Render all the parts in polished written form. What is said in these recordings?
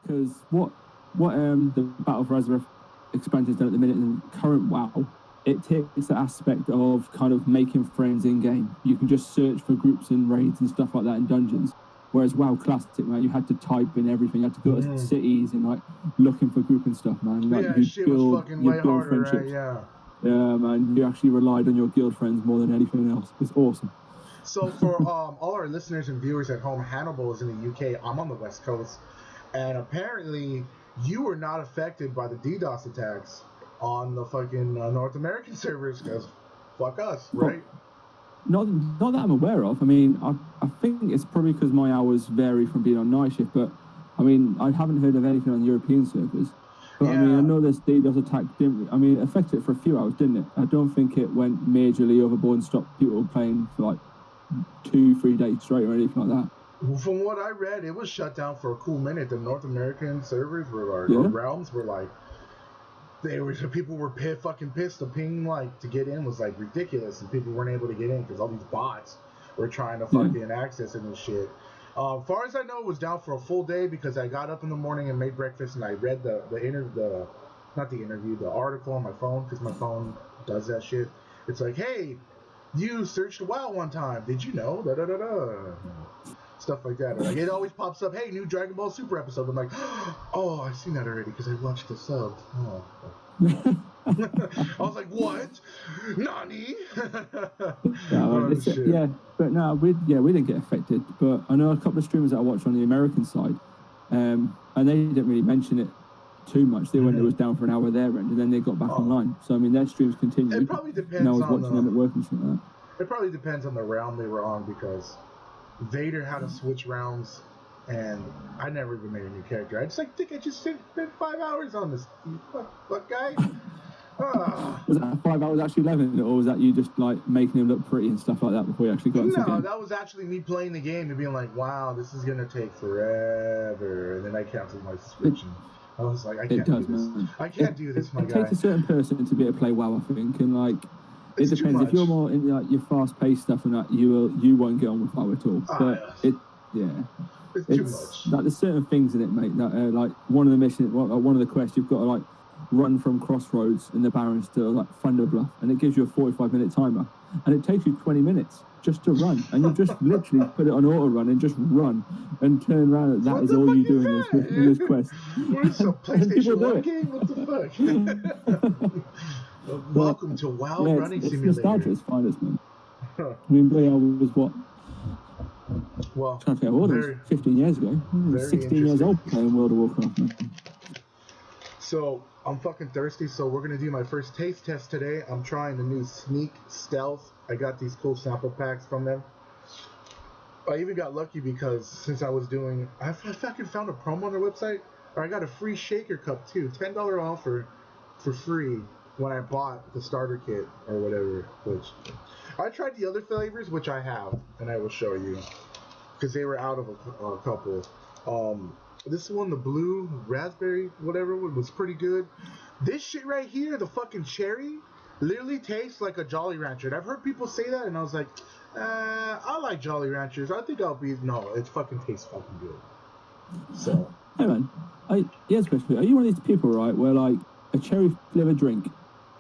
because what the Battle for Azeroth expansion is done at the minute in current WoW, it takes the aspect of kind of making friends in game. You can just search for groups in raids and stuff like that in dungeons. Whereas WoW Classic, man, you had to type in everything. You had to go to cities and like looking for group and stuff, man. Like Yeah, shit was fucking way harder, friendships. right? Yeah. Yeah, man. You actually relied on your guild friends more than anything else. It's awesome. So for all our listeners and viewers at home, Hannibal is in the UK. I'm on the West Coast, and apparently you were not affected by the DDoS attacks on the fucking North American servers because fuck us, right? Not that I'm aware of. I mean, I think it's probably because my hours vary from being on night shift, but I mean, I haven't heard of anything on European servers. But yeah. I mean, I know this DDoS attack it affected it for a few hours, didn't it? I don't think it went majorly overboard and stopped people playing for like 2-3 days straight or anything like that. Well, from what I read, it was shut down for a cool minute. The North American servers were like, or realms were like, people were fucking pissed. The ping to get in was like ridiculous, and people weren't able to get in because all these bots were trying to fucking access it and shit. Far as I know, it was down for a full day because I got up in the morning and made breakfast and I read the article on my phone because my phone does that shit. It's like, hey, you searched WoW one time. Did you know? Da da da da. Stuff like that. Like it always pops up. Hey, new Dragon Ball Super episode. I'm like, oh, I've seen that already because I watched the sub. Oh. I was like, what? Nani? Yeah, but no, we didn't get affected. But I know a couple of streamers that I watched on the American side, and they didn't really mention it too much. They went it was down for an hour their end, and then they got back online. So I mean, their streams continued. It probably depends. And I was watching them at work and shit like that. It probably depends on the realm they were on because Vader had to switch rounds, and I never even made a new character. I think I just spent 5 hours on this fuck guy. Was that 5 hours actually 11, or was that you just like making him look pretty and stuff like that before you actually got into the game? No, that was actually me playing the game and being like, wow, this is gonna take forever, and then I canceled my subscription. I was like, I can't do this. Man. I can't do this, my guy. It takes a certain person to be able to play WoW, I think, and like it depends. If you're more in like your fast-paced stuff and that, you won't get on with WoW at all. But it's too much. Like there's certain things in it, mate. That like one of the missions, one of the quests, you've got to like run from Crossroads in the Barrens to like Thunder Bluff, and it gives you a 45-minute timer, and it takes you 20 minutes just to run, and you just literally put it on auto run and just run and turn around. And that is all you do in this quest. What is a PlayStation 1 game? What the fuck? Welcome to WoW Running Simulator. It's nostalgia's finest, man. I mean, I was what? Well, trying to think, what was 15 years ago. 16 years old playing World of Warcraft, man. So I'm fucking thirsty, so we're gonna do my first taste test today. I'm trying the new Sneak Stealth. I got these cool sample packs from them. I even got lucky because since I was doing, I fucking found a promo on their website, or I got a free shaker cup too, $10 offer for free when I bought the starter kit or whatever. Which I tried the other flavors, which I have, and I will show you because they were out of a couple. This one, the blue raspberry, whatever, was pretty good. This shit right here, the fucking cherry, literally tastes like a Jolly Rancher. And I've heard people say that, and I was like, I like Jolly Ranchers. I think no, it fucking tastes fucking good. So. Hey man, yes, question. Are you one of these people, right, where like a cherry flavored drink?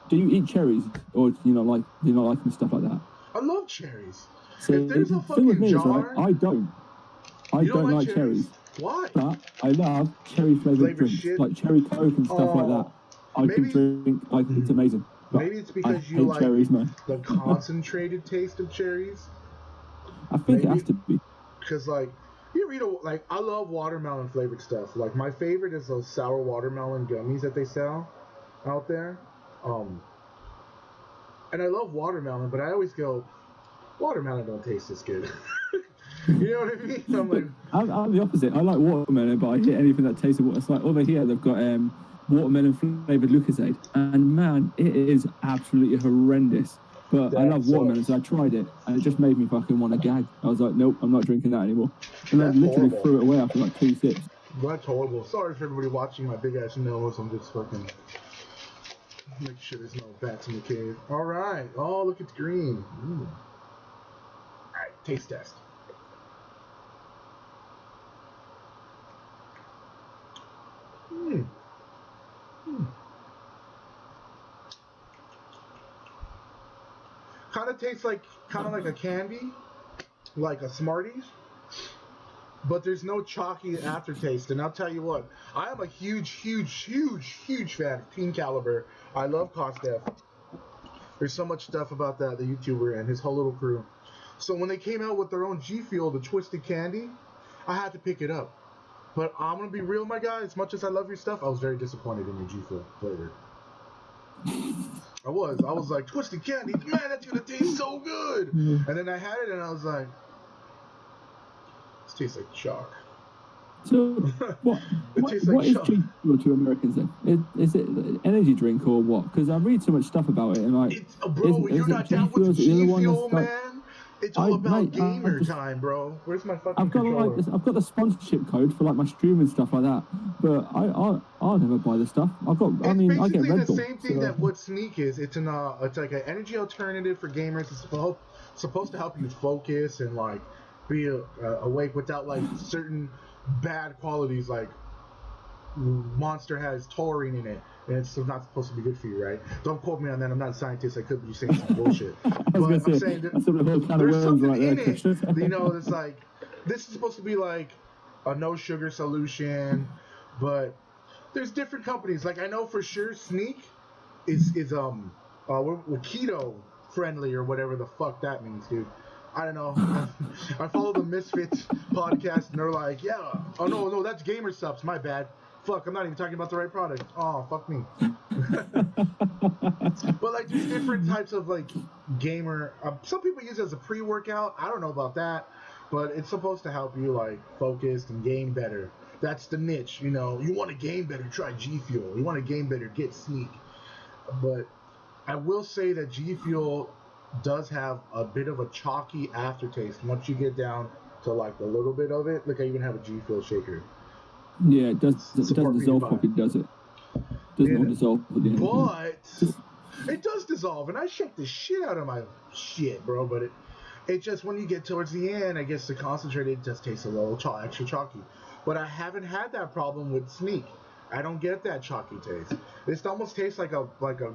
Do you eat cherries, or do you not like them stuff like that? I love cherries. So if there's a thing with fucking me jar, is, I don't like cherries. Why? But I love cherry flavored drinks, shit? like cherry coke and stuff like that. I can drink like it's amazing. Maybe it's because you like cherries, man. The concentrated taste of cherries. I think it has to be. Because you read I love watermelon flavored stuff. Like my favorite is those sour watermelon gummies that they sell out there. And I love watermelon, but I always go, watermelon don't taste this good. You know what I mean? I'm like, I'm the opposite. I like watermelon, but I hate anything that tastes of water. It's like over here they've got watermelon flavored Lucozade, and man, it is absolutely horrendous. But I love watermelon, so I tried it, and it just made me fucking want to gag. I was like, nope, I'm not drinking that anymore. And I literally threw it away after like 2 sips. That's horrible. Sorry for everybody watching my big ass nose. I'm just fucking making sure there's no bats in the cave. All right. Oh, look, it's green. All right, taste test. Kind of tastes like a candy, like a Smarties. But there's no chalky aftertaste. And I'll tell you what, I am a huge fan of Teen Caliber. I love Kostef. There's so much stuff about that, the YouTuber and his whole little crew. So when they came out with their own G Fuel, the Twisted Candy, I had to pick it up. But I'm going to be real, my guy. As much as I love your stuff, I was very disappointed in your G Fuel flavor. I was like, Twisted Candy, man, that's going to taste so good. And then I had it and I was like, this tastes like chalk. So what is G Fuel to Americans then? Is it an energy drink or what? Because I read so much stuff about it and like, bro, you're not down with G Fuel, man. It's all about gamer time, bro. Where's my fucking controller? I've got the sponsorship code for like my stream and stuff like that, but I'll never buy the stuff. I get Red Bull. It's basically the same thing that what Sneak is. It's like an energy alternative for gamers. It's supposed to help you focus and like be awake without like certain bad qualities like Monster has taurine in it, and it's not supposed to be good for you, right? Don't quote me on that. I'm not a scientist. I could be saying some bullshit. But I'm saying there's something in it. You know, it's like this is supposed to be like a no sugar solution, but there's different companies. Like I know for sure Sneak is keto friendly or whatever the fuck that means, dude. I don't know. I follow the Misfits podcast and they're like, yeah, oh no, that's Gamer Subs. My bad. Fuck, I'm not even talking about the right product. Oh, fuck me. But like, there's different types of like gamer. Some people use it as a pre-workout. I don't know about that, but it's supposed to help you like focus and game better. That's the niche, you know. You want to game better, try G Fuel. You want to game better, get Sneak. But I will say that G Fuel does have a bit of a chalky aftertaste once you get down to like a little bit of it. Look, I even have a G Fuel shaker. Yeah, it doesn't dissolve properly, does it? Doesn't dissolve at the end. But it does dissolve, and I shake the shit out of my shit, bro. But it just, when you get towards the end, I guess the concentrated it just tastes a little extra chalky. But I haven't had that problem with Sneak. I don't get that chalky taste. It almost tastes like a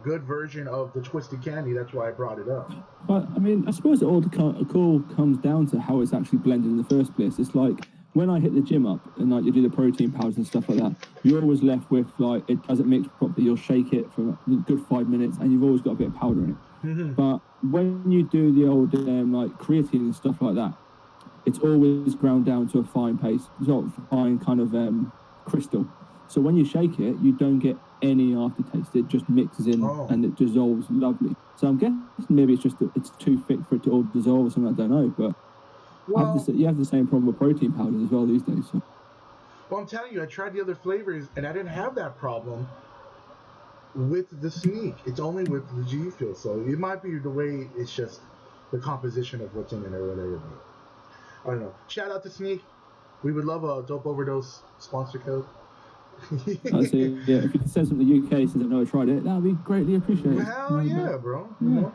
good version of the Twisted Candy. That's why I brought it up. But I mean, I suppose it all comes down to how it's actually blended in the first place. It's like when I hit the gym up and like you do the protein powders and stuff like that, you're always left with like it doesn't mix properly. You'll shake it for a good 5 minutes, and you've always got a bit of powder in it. Mm-hmm. But when you do the old like creatine and stuff like that, it's always ground down to a fine paste, sort of fine kind of crystal. So when you shake it, you don't get any aftertaste. It just mixes in and it dissolves lovely. So I'm guessing maybe it's just that it's too thick for it to all dissolve or something. I don't know, but you have the same problem with protein powders as well these days. So. Well, I'm telling you, I tried the other flavors and I didn't have that problem with the Sneak. It's only with the G Fuel. So it might be the way it's just the composition of what's in it or whatever. I don't know. Shout out to Sneak. We would love a Dope.Overdose sponsor code. I see. Yeah, if you can send something to the UK since I've never tried it, that would be greatly appreciated. Hell yeah, bro. You know?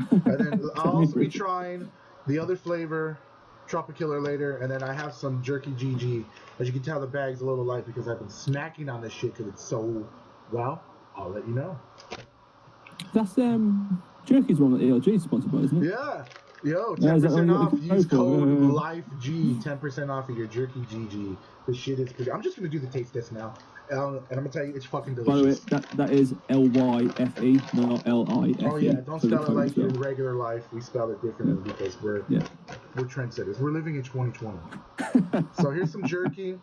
And then I'll also be trying the other flavor, Tropikiller, later, and then I have some Jerky GG. As you can tell, the bag's a little light because I've been snacking on this shit because it's so, well, I'll let you know. That's Jerky's one that ELG is sponsored by, isn't it? Yeah. Yo, 10% off. Use code LIFEG, 10% off of your Jerky GG. This shit is pretty. I'm just gonna do the taste test now, and I'm gonna tell you it's fucking delicious. By the way, that is LYFE, not LIFE. Oh yeah, don't spell it like in regular life. We spell it differently because we're trendsetters. We're living in 2020. So here's some jerky.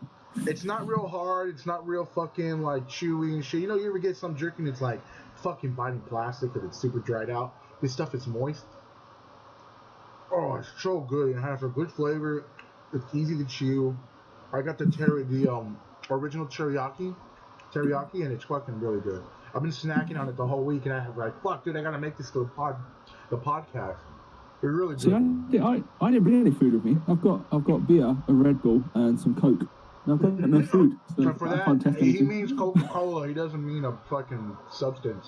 It's not real hard. It's not real fucking like chewy and shit. You know, you ever get some jerky and it's like fucking biting plastic because it's super dried out. This stuff is moist. Oh, it's so good. It has a good flavor. It's easy to chew. I got the original teriyaki, and it's fucking really good. I've been snacking on it the whole week, and I have like, fuck, dude, I gotta make this the podcast. It's really good. See, I didn't bring any food with me. I've got beer, a Red Bull, and some Coke. And I've got no food. So for that, he means Coca-Cola. He doesn't mean a fucking substance.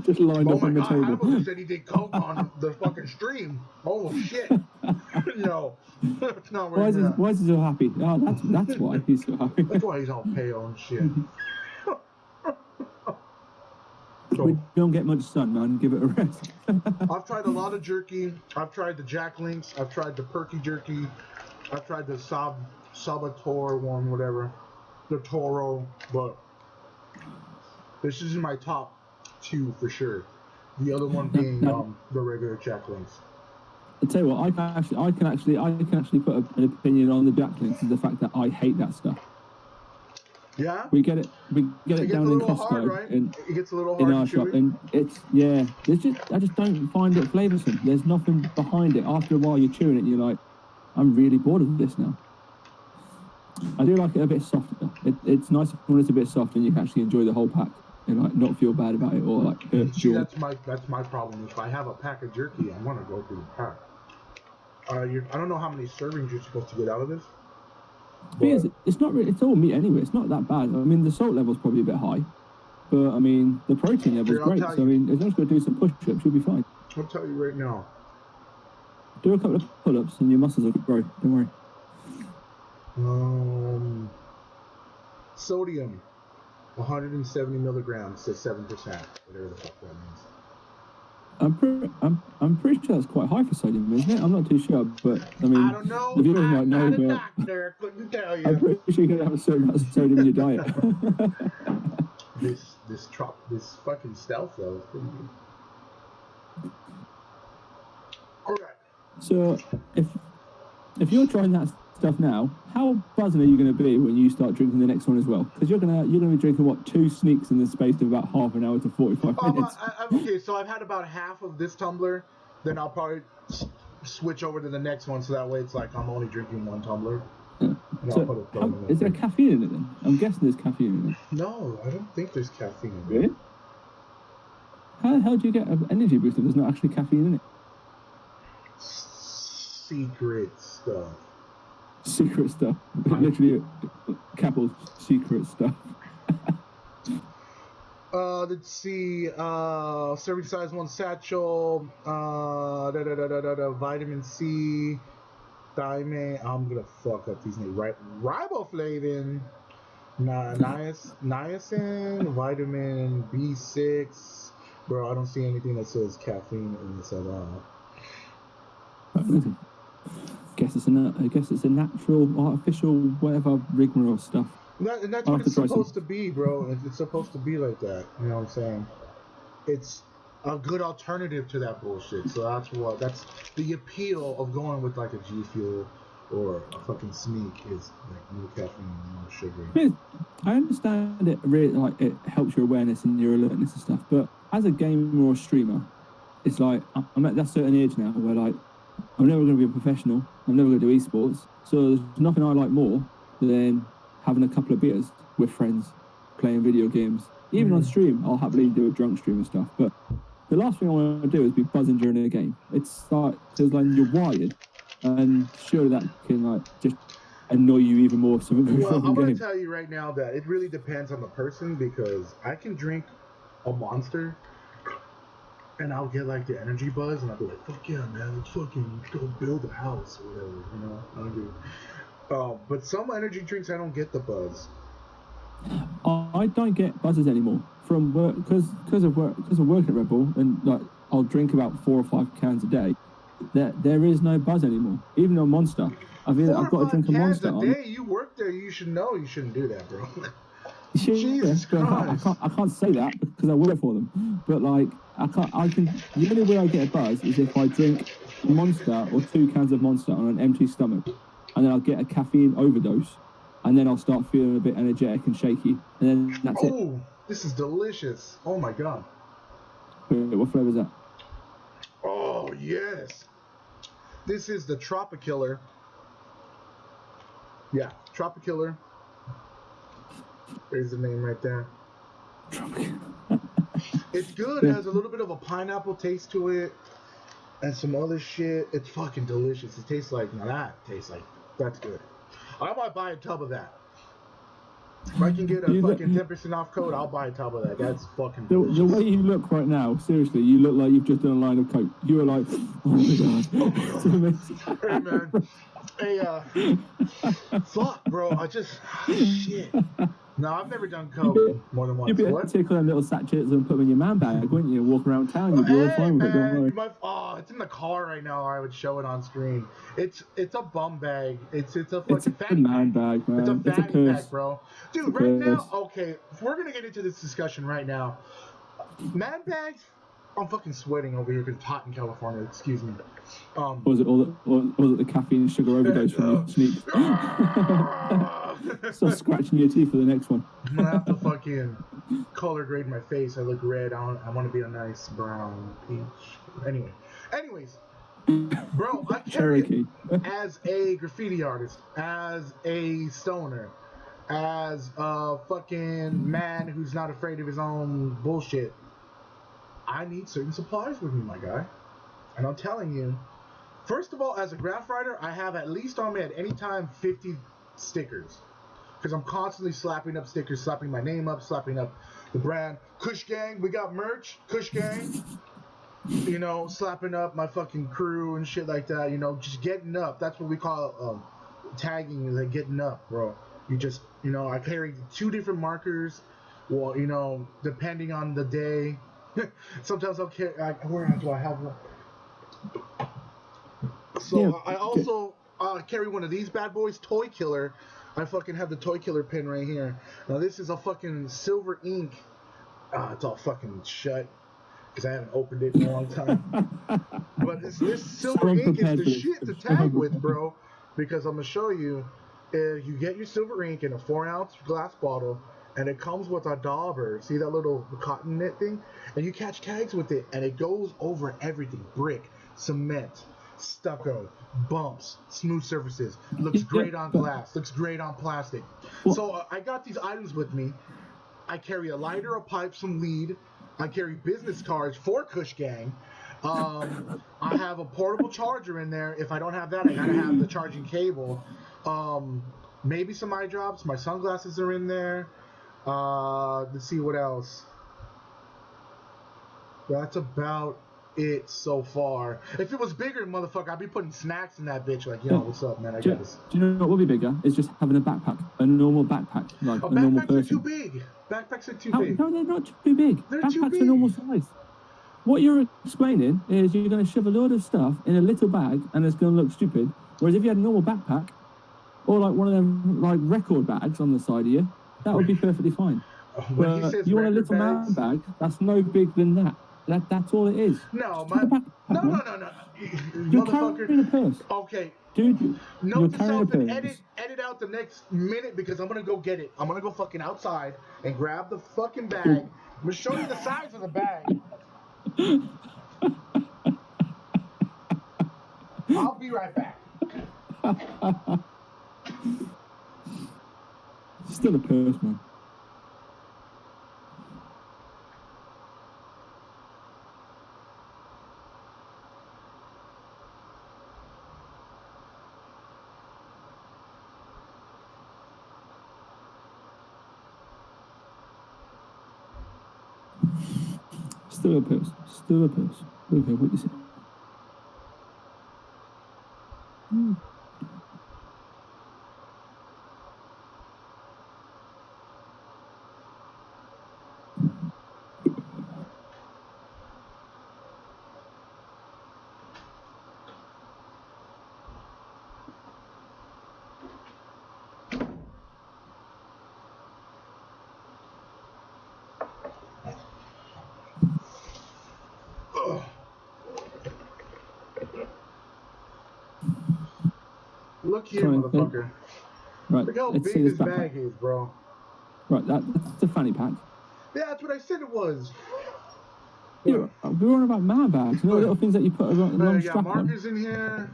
Just lined up on the table. Hannibal said he did coke on the fucking stream. Oh shit! No, it's not. Why is he so happy? Oh, that's why he's so happy. That's why he's all pale and shit. So We don't get much sun, man. Give it a rest. I've tried a lot of jerky. I've tried the Jack Links. I've tried the Perky jerky. I've tried the Sabator one, whatever, the Toro. But this is my top 2 for sure. The other one being the regular Jack Links. I tell you what, I can actually put an opinion on the Jack Links is the fact that I hate that stuff. Yeah. We get it down in Costco. Hard, right? It gets a little hard in our shop, and I just don't find it flavoursome. There's nothing behind it. After a while, you're chewing it, and you're like, I'm really bored of this now. I do like it a bit softer. It's nice when it's a bit soft, and you can actually enjoy the whole pack and like not feel bad about it or like hurt. See, that's my problem. If I have a pack of jerky, I want to go through the pack. I don't know how many servings you're supposed to get out of this. Because it's not really, it's all meat anyway. It's not that bad. I mean, the salt level's probably a bit high, but I mean, the protein level's great. So I mean, as long as you do some push-ups, you'll be fine. I'll tell you right now. Do a couple of pull-ups and your muscles will grow. Don't worry. Sodium, 170 milligrams to 7%. Whatever the fuck that means. I'm pretty sure that's quite high for sodium, isn't it? I'm not too sure, but I mean, I don't know. The viewers might know, not a but doctor, couldn't tell you. I'm pretty sure you're gonna have a certain amount of sodium in your diet. this fucking stealth though is pretty good. Okay. So if you're trying that stuff now, how buzzing are you going to be when you start drinking the next one as well? Because you're gonna be drinking what, 2 sneaks in the space of about half an hour to 45 minutes. Okay, so I've had about half of this tumbler, then I'll probably switch over to the next one, so that way it's like I'm only drinking 1 tumbler. Yeah. So is there caffeine in it then? I'm guessing there's caffeine in it. No, I don't think there's caffeine in it. Really? How do you get an energy boost if there's not actually caffeine in it? Secret stuff. Secret stuff. Literally, capital secret stuff. Let's see. Serving size 1 satchel. Vitamin C. Thiamine. I'm gonna fuck up these names. Riboflavin. Niacin. Vitamin B6. Bro, I don't see anything that says caffeine in this at all. I guess it's a natural, artificial, whatever rigmarole stuff. And that's what it's supposed to be, bro. It's supposed to be like that. You know what I'm saying? It's a good alternative to that bullshit. So that's the appeal of going with like a G Fuel or a fucking Sneak is like no caffeine, no sugar. Yeah, I understand it really, like it helps your awareness and your alertness and stuff. But as a gamer or a streamer, it's like I'm at that certain age now where like I'm never going to be a professional. I'm never going to do esports. So there's nothing I like more than having a couple of beers with friends, playing video games. Even on stream, I'll happily do a drunk stream and stuff. But the last thing I want to do is be buzzing during a game. It's like, because like you're wired, and surely that can like just annoy you even more. So I'm going to tell you right now that it really depends on the person, because I can drink a Monster and I'll get like the energy buzz, and I'll be like, "Fuck yeah, man! Let's fucking go build a house or whatever." You know, I don't do. But some energy drinks, I don't get the buzz. I don't get buzzes anymore from work because of working at Red Bull, and like I'll drink about 4 or 5 cans a day. There is no buzz anymore. Even on Monster, I've got to drink a Monster. 4 or 5 cans a day. You work there. You should know. You shouldn't do that, bro. Jesus Christ. I can't say that because I work for them. But like the only way I get a buzz is if I drink Monster or 2 cans of Monster on an empty stomach, and then I'll get a caffeine overdose, and then I'll start feeling a bit energetic and shaky, and then that's it. Oh, this is delicious. Oh my god. Wait, what flavor is that? Oh yes. This is the Tropikiller. Yeah, Tropikiller. There's the name right there. It's good. It has a little bit of a pineapple taste to it and some other shit. It's fucking delicious. It tastes like, that's good. I might buy a tub of that. If I can get a fucking 10% off code, I'll buy a tub of that. That's fucking delicious. The way you look right now, seriously, you look like you've just done a line of coke. You are like, oh my god. It's amazing. Hey man. Hey, fuck bro, shit. No, I've never done You'd coke be, more than you'd once. be able to What? take all them little sachets and put them in your man bag, wouldn't you? Walk around town, you'd be all Hey fine with it. Don't man, worry. you might. Oh, it's in the car right now. Or I would show it on screen. It's a bum bag. It's a It's fucking a fanny man pack. bag, It's a man. It's a fanny pack, purse. bro. It's a Dude, right now, purse. okay, we're gonna get into this discussion right now. Man bags. I'm fucking sweating over here because it's hot in California. Excuse me. Or was it the caffeine and sugar overdose from your sneaks? Start scratching your teeth for the next one. I'm gonna have to fucking color grade my face. I look red. I want to be a nice brown peach. Anyways, bro, I carry Cherokee. as a graffiti artist, as a stoner, as a fucking man who's not afraid of his own bullshit. I need certain supplies with me, my guy. And I'm telling you, first of all, as a graph writer, I have at least on me at any time 50 stickers. Because I'm constantly slapping up stickers, slapping my name up, slapping up the brand. Kush Gang, we got merch. Kush Gang. You know, slapping up my fucking crew and shit like that. You know, just getting up. That's what we call tagging, is like getting up, bro. You just, you know, I carry 2 different markers. Well, you know, depending on the day. Sometimes I'll carry. Where do I have one? So Yeah, I also carry one of these bad boys, Toy Killer. I fucking have the Toy Killer pin right here. Now this is a fucking silver ink. It's all fucking shut because I haven't opened it in a long time. But this silver ink is the shit to tag with, bro. Because I'm gonna show you. You get your silver ink in a 4-ounce glass bottle, and it comes with a dauber. See that little cotton knit thing? And you catch tags with it, and it goes over everything: brick, cement, stucco, bumps, smooth surfaces. Looks great on glass. Looks great on plastic. So I got these items with me. I carry a lighter, a pipe, some weed. I carry business cards for Kush Gang. I have a portable charger in there. If I don't have that, I gotta have the charging cable. Maybe some eye drops. My sunglasses are in there. Let's see what else. That's about it so far. If it was bigger, motherfucker, I'd be putting snacks in that bitch. Like, yo, what's up, man? I got this. Do you know what would be bigger? It's just having a backpack, a normal backpack, like a normal Backpacks person. are too big. Backpacks are too big. No, they're not too big. They're Backpacks too big. are normal size. What you're explaining is you're going to shove a load of stuff in a little bag and it's going to look stupid. Whereas if you had a normal backpack, or like one of them like record bags on the side of you, that would be perfectly fine. When he says you want a little bags, man bag, that's no bigger than that. That's all it is. No, No. You're motherfucker. carrying a purse. Okay. Dude, Note to self and edit out the next minute because I'm gonna go get it. I'm gonna go fucking outside and grab the fucking bag. I'm gonna show you the size of the bag. I'll be right back. Still a purse, man. Still a purse. Still a purse. Okay, what you say? Look here, motherfucker. Right, Look how let's big see this backpack. bag is, bro. Right, that's a fanny pack. Yeah, that's what I said it was. We're on about man bags, you know, little things that you put a long strap on. Markers in here.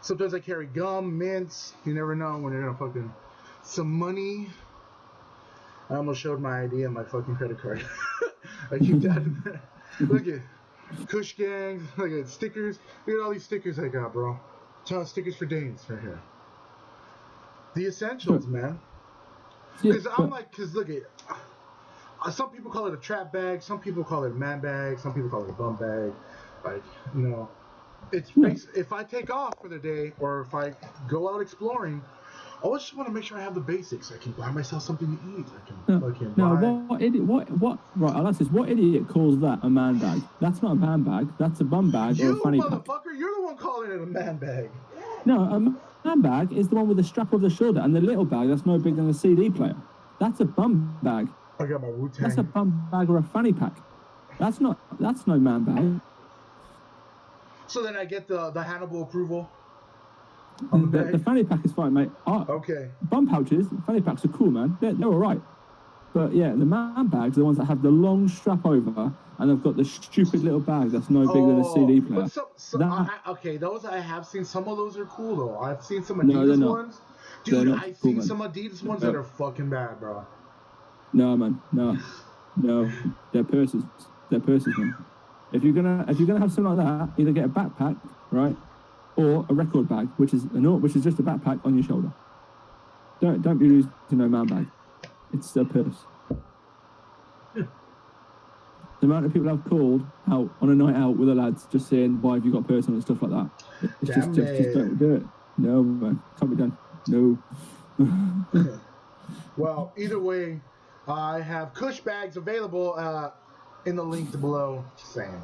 Sometimes I carry gum, mints. You never know when you're gonna fucking some money. I almost showed my ID and my fucking credit card. I keep that in there. Look at Kush Gang. Look at stickers. Look at all these stickers I got, bro. Ton of stickers for dames right here. The essentials, man. Because because look at. Some people call it a trap bag. Some people call it a man bag. Some people call it a bum bag. Like, you know, it's if I take off for the day or if I go out exploring, I just want to make sure I have the basics. I can buy myself something to eat. I can fucking No, buy. what idiot? What? Right, I'll ask this. What idiot calls that a man bag? That's not a man bag. That's a bum bag or a You fanny pack. motherfucker! You're the one calling it a man bag. No, a man bag is the one with the strap over the shoulder and the little bag that's no bigger than a CD player. That's a bum bag. I got my Wu-Tang. That's a bum bag or a fanny pack. That's no man bag. So then I get the Hannibal approval. The fanny pack is fine, mate. Okay. Bum pouches, fanny packs are cool, man. They're all right. But yeah, the man bags are the ones that have the long strap over and they've got the stupid little bag that's no bigger than a CD player. But okay, those I have seen. Some of those are cool though. I've seen some Adidas ones. Dude, I've seen some Adidas ones that are fucking bad, bro. No, man, no. They're purses. They're purses, man. If you're gonna have something like that, either get a backpack, right, or a record bag, which is just a backpack on your shoulder. Don't be using no man bag. It's a purse. The amount of people I've called out on a night out with the lads just saying, why have you got a purse on and stuff like that? It's just don't do it. No, man. Can't be done. No. Well, either way, I have Kush bags available in the link below. Just saying.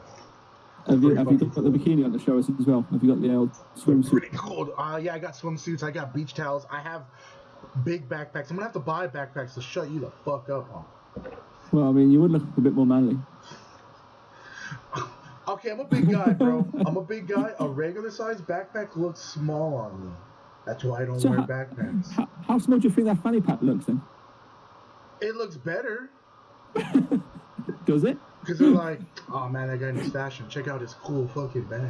Have you got the bikini on the show as well? Have you got the old swimsuit? Pretty cold. Yeah, I got swimsuits. I got beach towels. I have big backpacks. I'm gonna have to buy backpacks to shut you the fuck up on. Well, I mean, you would look a bit more manly. Okay, I'm a big guy, bro. I'm a big guy. A regular size backpack looks small on me. That's why I don't wear backpacks. How small do you think that fanny pack looks then? It looks better. Does it? Because they're like, oh man, that guy in his fashion. Check out his cool fucking bag.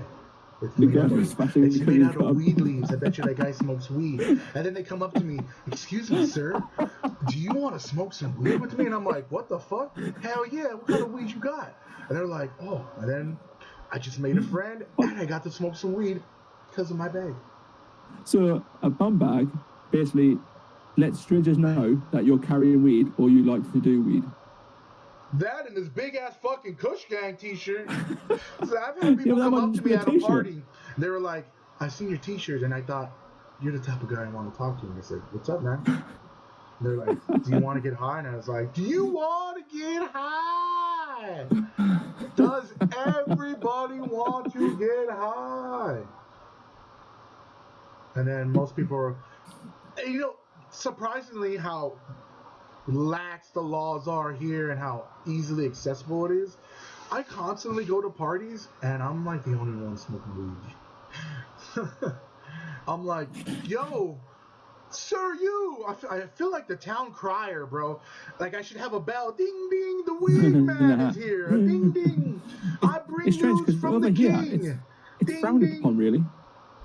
It's made out of weed leaves. I bet you that guy smokes weed. And then they come up to me, excuse me, sir, do you want to smoke some weed with me? And I'm like, what the fuck? Hell yeah, what kind of weed you got? And they're like, oh. And then I just made a friend, and I got to smoke some weed because of my bag. So a bum bag basically lets strangers know that you're carrying weed or you like to do weed. That and this big ass fucking Kush Gang t-shirt. So I've had people come up to me at a party. They were like, I seen your t-shirt and I thought, you're the type of guy I want to talk to. And I said, what's up, man? And they're like, do you want to get high? And I was like, do you want to get high? Does everybody want to get high? And then most people are, you know, surprisingly how lax the laws are here and how easily accessible it is. I constantly go to parties and I'm like the only one smoking weed. I'm like, yo, sir, you. I feel like the town crier, bro. Like I should have a bell. Ding, ding, the weed man is here. Ding, ding. I bring news from the king. It's frowned upon, really.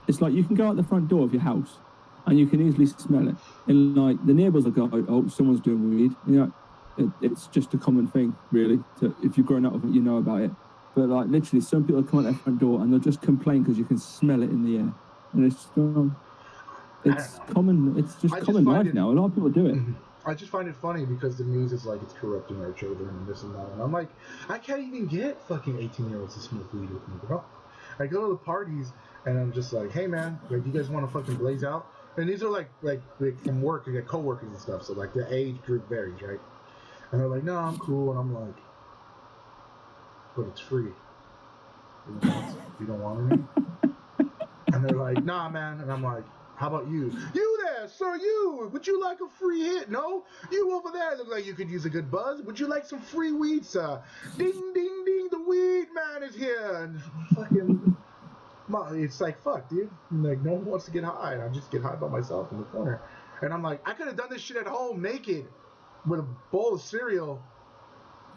It's like you can go out the front door of your house and you can easily smell it. And like the neighbours will go, oh, someone's doing weed. You know, it's just a common thing, really. If you've grown up with it, you know about it. But like literally, some people come out their front door and they'll just complain because you can smell it in the air. And it's common. It's just common life now. A lot of people do it. I just find it funny because the news is like it's corrupting our children and this and that. And I'm like, I can't even get fucking 18-year-olds to smoke weed with me, bro. I go to the parties and I'm just like, hey man, like, do you guys want to fucking blaze out? And these are like from work, you get coworkers and stuff. So like the age group varies, right? And they're like, no, I'm cool. And I'm like, but it's free. You don't want any? And they're like, nah, man. And I'm like, how about you? You there, sir, you. Would you like a free hit? No? You over there look like you could use a good buzz. Would you like some free weed, sir? Ding, ding, ding, the weed man is here. And fucking, it's like, fuck, dude. Like, no one wants to get high. And I just get high by myself in the corner. And I'm like, I could have done this shit at home naked with a bowl of cereal.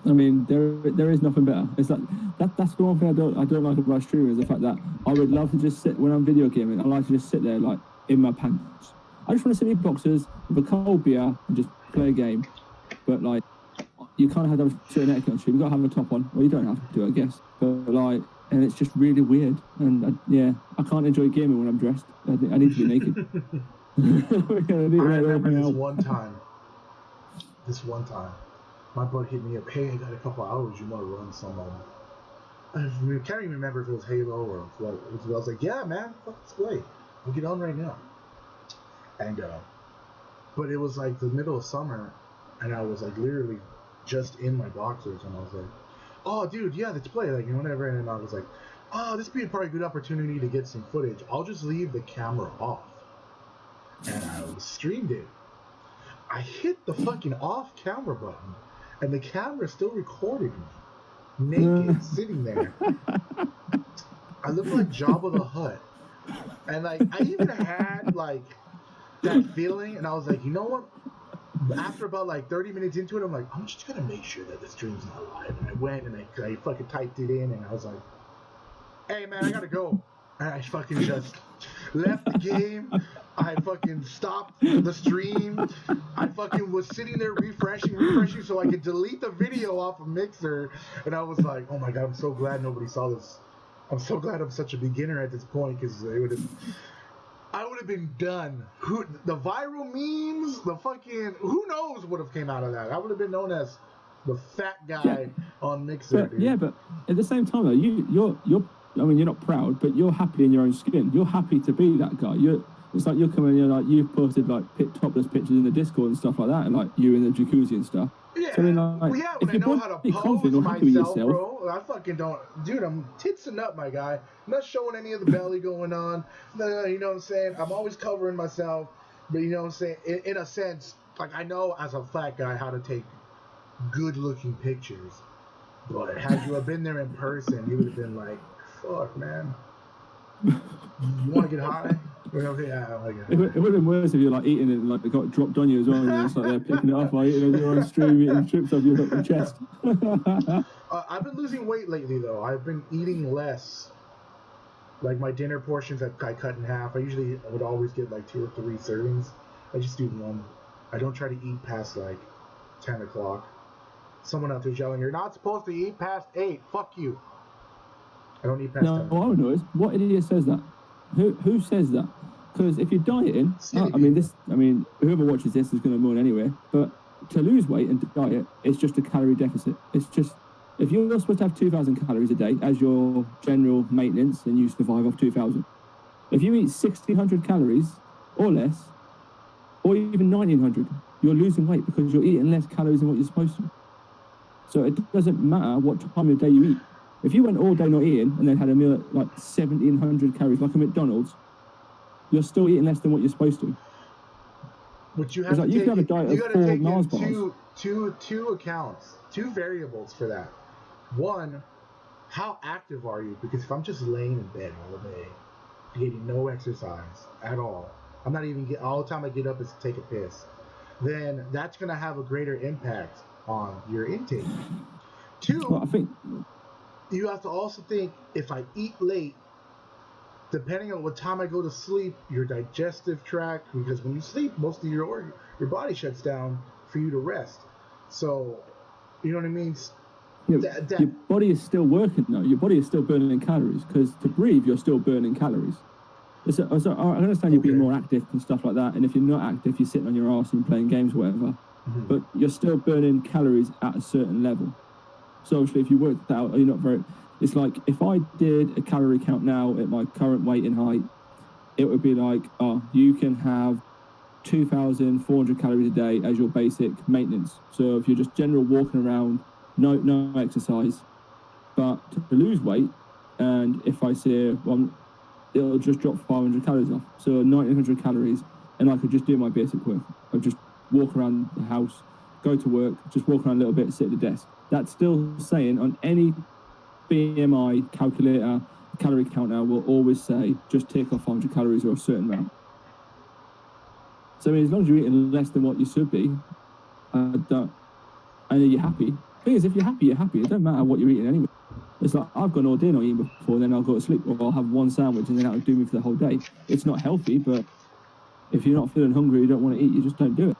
I mean, there is nothing better. It's like that's the one thing I don't like about streaming is the fact that I would love to just sit when I'm video gaming. I like to just sit there like in my pants. I just want to sit in boxers with a cold beer and just play a game. But like, you can't have a certain etiquette on stream. You got to have a top on. Well, you don't have to do it, I guess. But like, and it's just really weird. And I can't enjoy gaming when I'm dressed. I need to be naked. I remember this one time. My bud hit me up, hey, I got a couple hours, you want to run some I can't even remember if it was Halo or what. I was like, yeah, man, fuck, let's play. We'll get on right now. And But it was like the middle of summer, and I was like literally just in my boxers, and I was like, oh, dude, yeah, let's play, like, whatever. And then I was like, oh, this would be probably a good opportunity to get some footage. I'll just leave the camera off. And I streamed it. I hit the fucking off camera button, and the camera still recorded me, naked, sitting there. I looked like Jabba the Hutt. And, like, I even had, like, that feeling, and I was like, you know what? After about, like, 30 minutes into it, I'm like, I'm just gonna make sure that the stream's not live. And I went, and I fucking typed it in, and I was like, hey, man, I gotta go. And I fucking just left the game. I fucking stopped the stream. I fucking was sitting there refreshing so I could delete the video off of Mixer. And I was like, oh my God, I'm so glad nobody saw this. I'm so glad I'm such a beginner at this point, because I would have been done. The viral memes, the fucking, who knows what have came out of that. I would have been known as the fat guy on Mixer. But, yeah, but at the same time, though, you're I mean, you're not proud, but you're happy in your own skin. You're happy to be that guy. It's like you're coming, you've posted like topless pictures in the Discord and stuff like that, and like you in the jacuzzi and stuff. Yeah, so, I mean, like, yeah, when I know how to pose myself, bro. I fucking don't, dude. I'm titsing up, my guy. I'm not showing any of the belly going on. You know what I'm saying? I'm always covering myself, but you know what I'm saying? In a sense, like, I know as a fat guy how to take good-looking pictures, but had you have been there in person, you would have been like, fuck, man. You want to get high? Yeah, I like it. It would have been worse if you're like eating it and like it got dropped on you as well, and you're just like there picking it up while eating it, you're on stream eating chips off your chest. I've been losing weight lately, though. I've been eating less. Like, my dinner portions I cut in half. I would always get like 2 or 3 servings. I just do 1. I don't try to eat past like 10 o'clock. Someone out there yelling, you're not supposed to eat past 8. Fuck you. I don't eat past 10. What I would know is, what idiot says that? Who says that? Because if you're dieting, whoever watches this is going to moan anyway, but to lose weight and diet, it's just a calorie deficit. It's just, if you're supposed to have 2,000 calories a day as your general maintenance, then you survive off 2,000. If you eat 1,600 calories or less, or even 1,900, you're losing weight because you're eating less calories than what you're supposed to. So it doesn't matter what time of day you eat. If you went all day not eating and then had a meal at like 1,700 calories, like a McDonald's, you're still eating less than what you're supposed to. But you have to you have a diet of 4 Mars bars. Two accounts, 2 variables for that. One, how active are you? Because if I'm just laying in bed all day, getting no exercise at all, I'm not even all the time I get up is to take a piss, then that's going to have a greater impact on your intake. 2, well, I think you have to also think, if I eat late, depending on what time I go to sleep, your digestive tract, because when you sleep, most of your body shuts down for you to rest. So, you know what I mean? Your body is still working, though. Your body is still burning calories, because to breathe, you're still burning calories. So I understand you being more active and stuff like that, and if you're not active, you're sitting on your arse and playing games or whatever, but you're still burning calories at a certain level. So obviously, if you work that out, you're not very... It's like, if I did a calorie count now at my current weight and height, it would be like, you can have 2,400 calories a day as your basic maintenance. So if you're just general walking around, no exercise, but to lose weight, and if I say, well, it'll just drop 500 calories off. So 1,900 calories, and I could just do my basic work. I'd just walk around the house, go to work, just walk around a little bit, sit at the desk. That's still saying on any BMI calculator, calorie counter will always say just take off 500 calories or a certain amount. So I mean, as long as you're eating less than what you should be, and you're happy. The thing is, if you're happy, you're happy. It don't matter what you're eating anyway. It's like, I've gone all day not eating before, then I'll go to sleep, or I'll have 1 sandwich and then that'll do me for the whole day. It's not healthy, but if you're not feeling hungry, you don't want to eat, you just don't do it.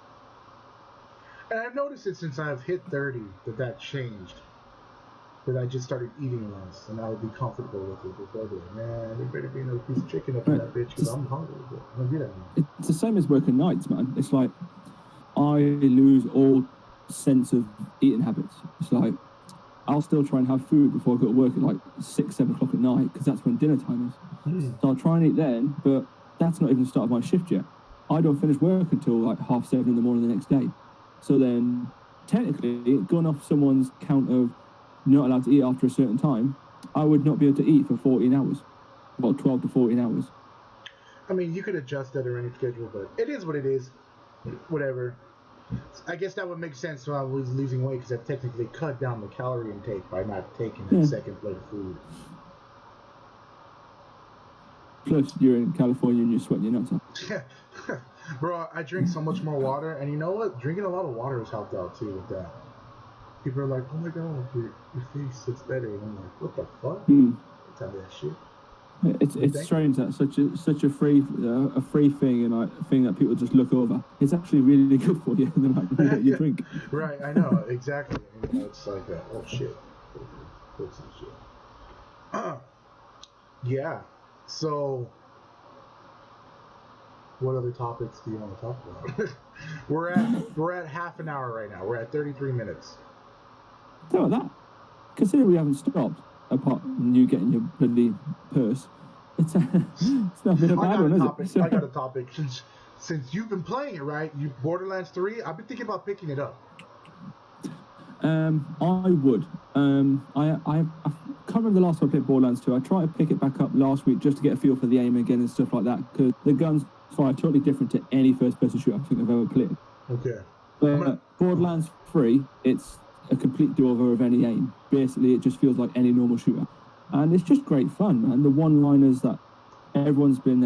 And I've noticed it since I've hit 30 that changed. That I just started eating less, and I would be comfortable with it before. Man, there better be no piece of chicken up in that bitch, because I'm hungry. I don't do that anymore. It's the same as working nights, man. It's like, I lose all sense of eating habits. It's like, I'll still try and have food before I go to work at like 6, 7 o'clock at night, because that's when dinner time is. So I'll try and eat then, but that's not even the start of my shift yet. I don't finish work until like 7:30 in the morning the next day. So then, technically, going off someone's count of not allowed to eat after a certain time, I would not be able to eat for 14 hours. Well, 12 to 14 hours. I mean, you could adjust that or any schedule, but it is what it is. Whatever. I guess that would make sense when I was losing weight because I technically cut down the calorie intake by not taking that second plate of food. Plus, you're in California and you're sweating your nuts off. Yeah. Bro, I drink so much more water, and you know what? Drinking a lot of water has helped out too with that. People are like, oh my god, your face looks better. And I'm like, what the fuck? Tell me that shit. It's strange that such a free thing and a thing that people just look over. It's actually really good for you, no matter what you drink. Right, I know exactly. And, it's like oh shit, yeah. So, what other topics do you want to talk about? we're at half an hour right now. We're at 33 minutes. Tell that. Considering we haven't stopped, apart from you getting your bloody purse, it's not been a bad one, is it? I got a topic. Since you've been playing it, right? You Borderlands 3. I've been thinking about picking it up. I would. I can't remember the last time I played Borderlands 2. I tried to pick it back up last week just to get a feel for the aim again and stuff like that, because the guns fire totally different to any first-person shooter I think I've ever played. Okay. But Borderlands 3, it's a complete do-over of any aim. Basically, it just feels like any normal shooter. And it's just great fun, man. The one-liners that everyone's been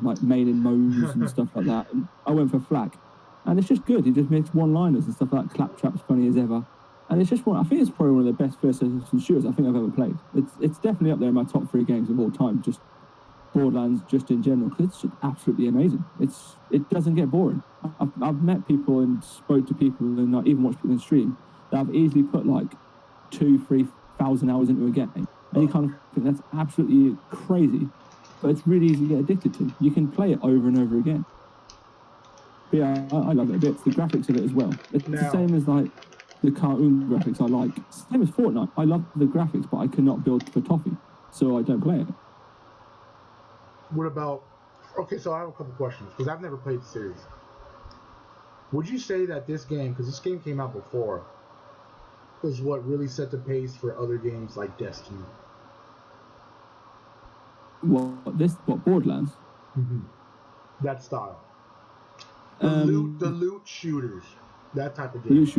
like maining modes and stuff like that. And I went for Flak. And it's just good. He just makes one-liners and stuff like that. Claptrap's funny as ever. And it's just I think it's probably one of the best first-person shooters I think I've ever played. It's definitely up there in my top 3 games of all time. Just Borderlands, just in general, because it's just absolutely amazing. It doesn't get boring. I've met people and spoke to people and not even watched people in stream that have easily put like 2,000-3,000 hours into a game. And you kind of think that's absolutely crazy, but it's really easy to get addicted to. You can play it over and over again. But yeah, I love it a bit. It's the graphics of it as well. It's the same as like the cartoon graphics I like. Same as Fortnite. I love the graphics, but I cannot build for toffee, so I don't play it. What about... Okay, so I have a couple questions, because I've never played the series. Would you say that this game, because this game came out before, is what really set the pace for other games like Destiny? What Borderlands? Mm-hmm. That style. The loot shooters. That type of game. Loot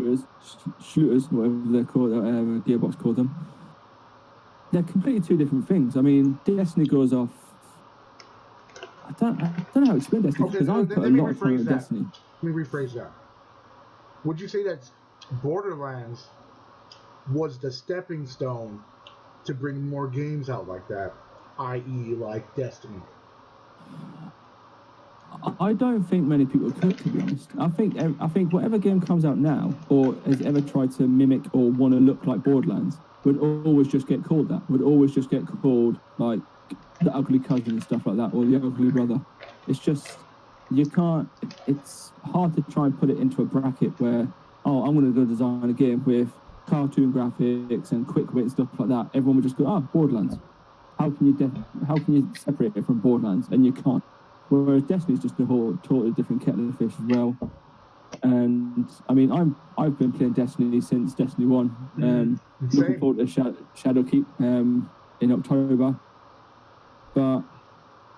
shooters, whatever they're called, whatever Gearbox called them. They're completely two different things. I mean, Destiny goes off... I don't know how to explain Destiny, because I've put a lot of time in Destiny. Let me rephrase that. Would you say that Borderlands was the stepping stone to bring more games out like that, i.e. like Destiny? I don't think many people could, to be honest. I think whatever game comes out now, or has ever tried to mimic or want to look like Borderlands, would always just get called that. Would always just get called like the ugly cousin and stuff like that, or the ugly brother. It's just, you can't, it's hard to try and put it into a bracket where, oh, I'm going to go design a game with cartoon graphics and quick wit and stuff like that. Everyone would just go, oh, Borderlands. How can you separate it from Borderlands? And you can't. Whereas Destiny's just a whole totally different kettle of fish as well. And I mean, I've been playing Destiny since Destiny 1. Looking forward to Shadowkeep in October. But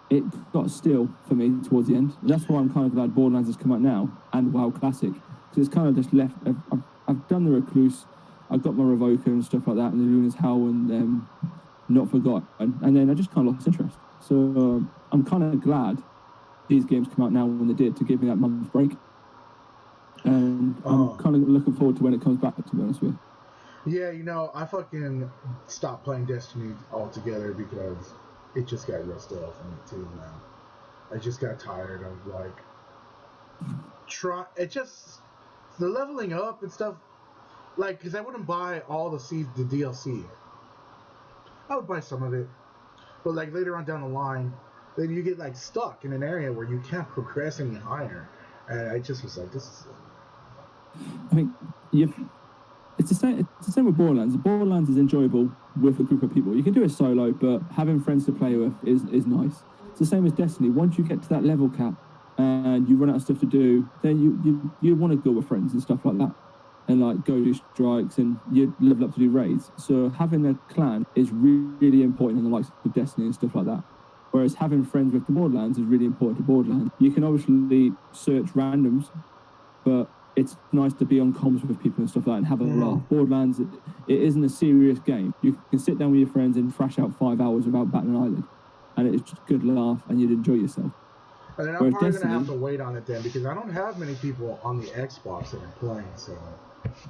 it got still for me towards the end. And that's why I'm kind of glad Borderlands has come out now, and WoW Classic, because it's kind of just left. I've done the Recluse, I've got my Revoker and stuff like that, and the Luna's Howl and Not Forgotten, and then I just kind of lost interest. So I'm kind of glad these games come out now when they did, to give me that month break. And I'm kind of looking forward to when it comes back, to be honest with you. Yeah, you know, I fucking stopped playing Destiny altogether because it just got real stale for me too, man. I just got tired of like the leveling up and stuff, like, because I wouldn't buy all the DLC. I would buy some of it, but like later on down the line, then you get like stuck in an area where you can't progress any higher, and I just was like, this is... I think it's the same with Borderlands. Borderlands is enjoyable with a group of people. You can do it solo, but having friends to play with is nice. It's the same as Destiny. Once you get to that level cap, and you run out of stuff to do, then you want to go with friends and stuff like that, and like go do strikes, and you level up to do raids. So having a clan is really important in the likes of Destiny and stuff like that. Whereas having friends with the Borderlands is really important to Borderlands. You can obviously search randoms, but it's nice to be on comms with people and stuff like that and have a laugh. Borderlands, it isn't a serious game. You can sit down with your friends and thrash out 5 hours without batting an eyelid, and it's just a good laugh, and you'd enjoy yourself. And then I'm probably going to have to wait on it then, because I don't have many people on the Xbox that are playing, so...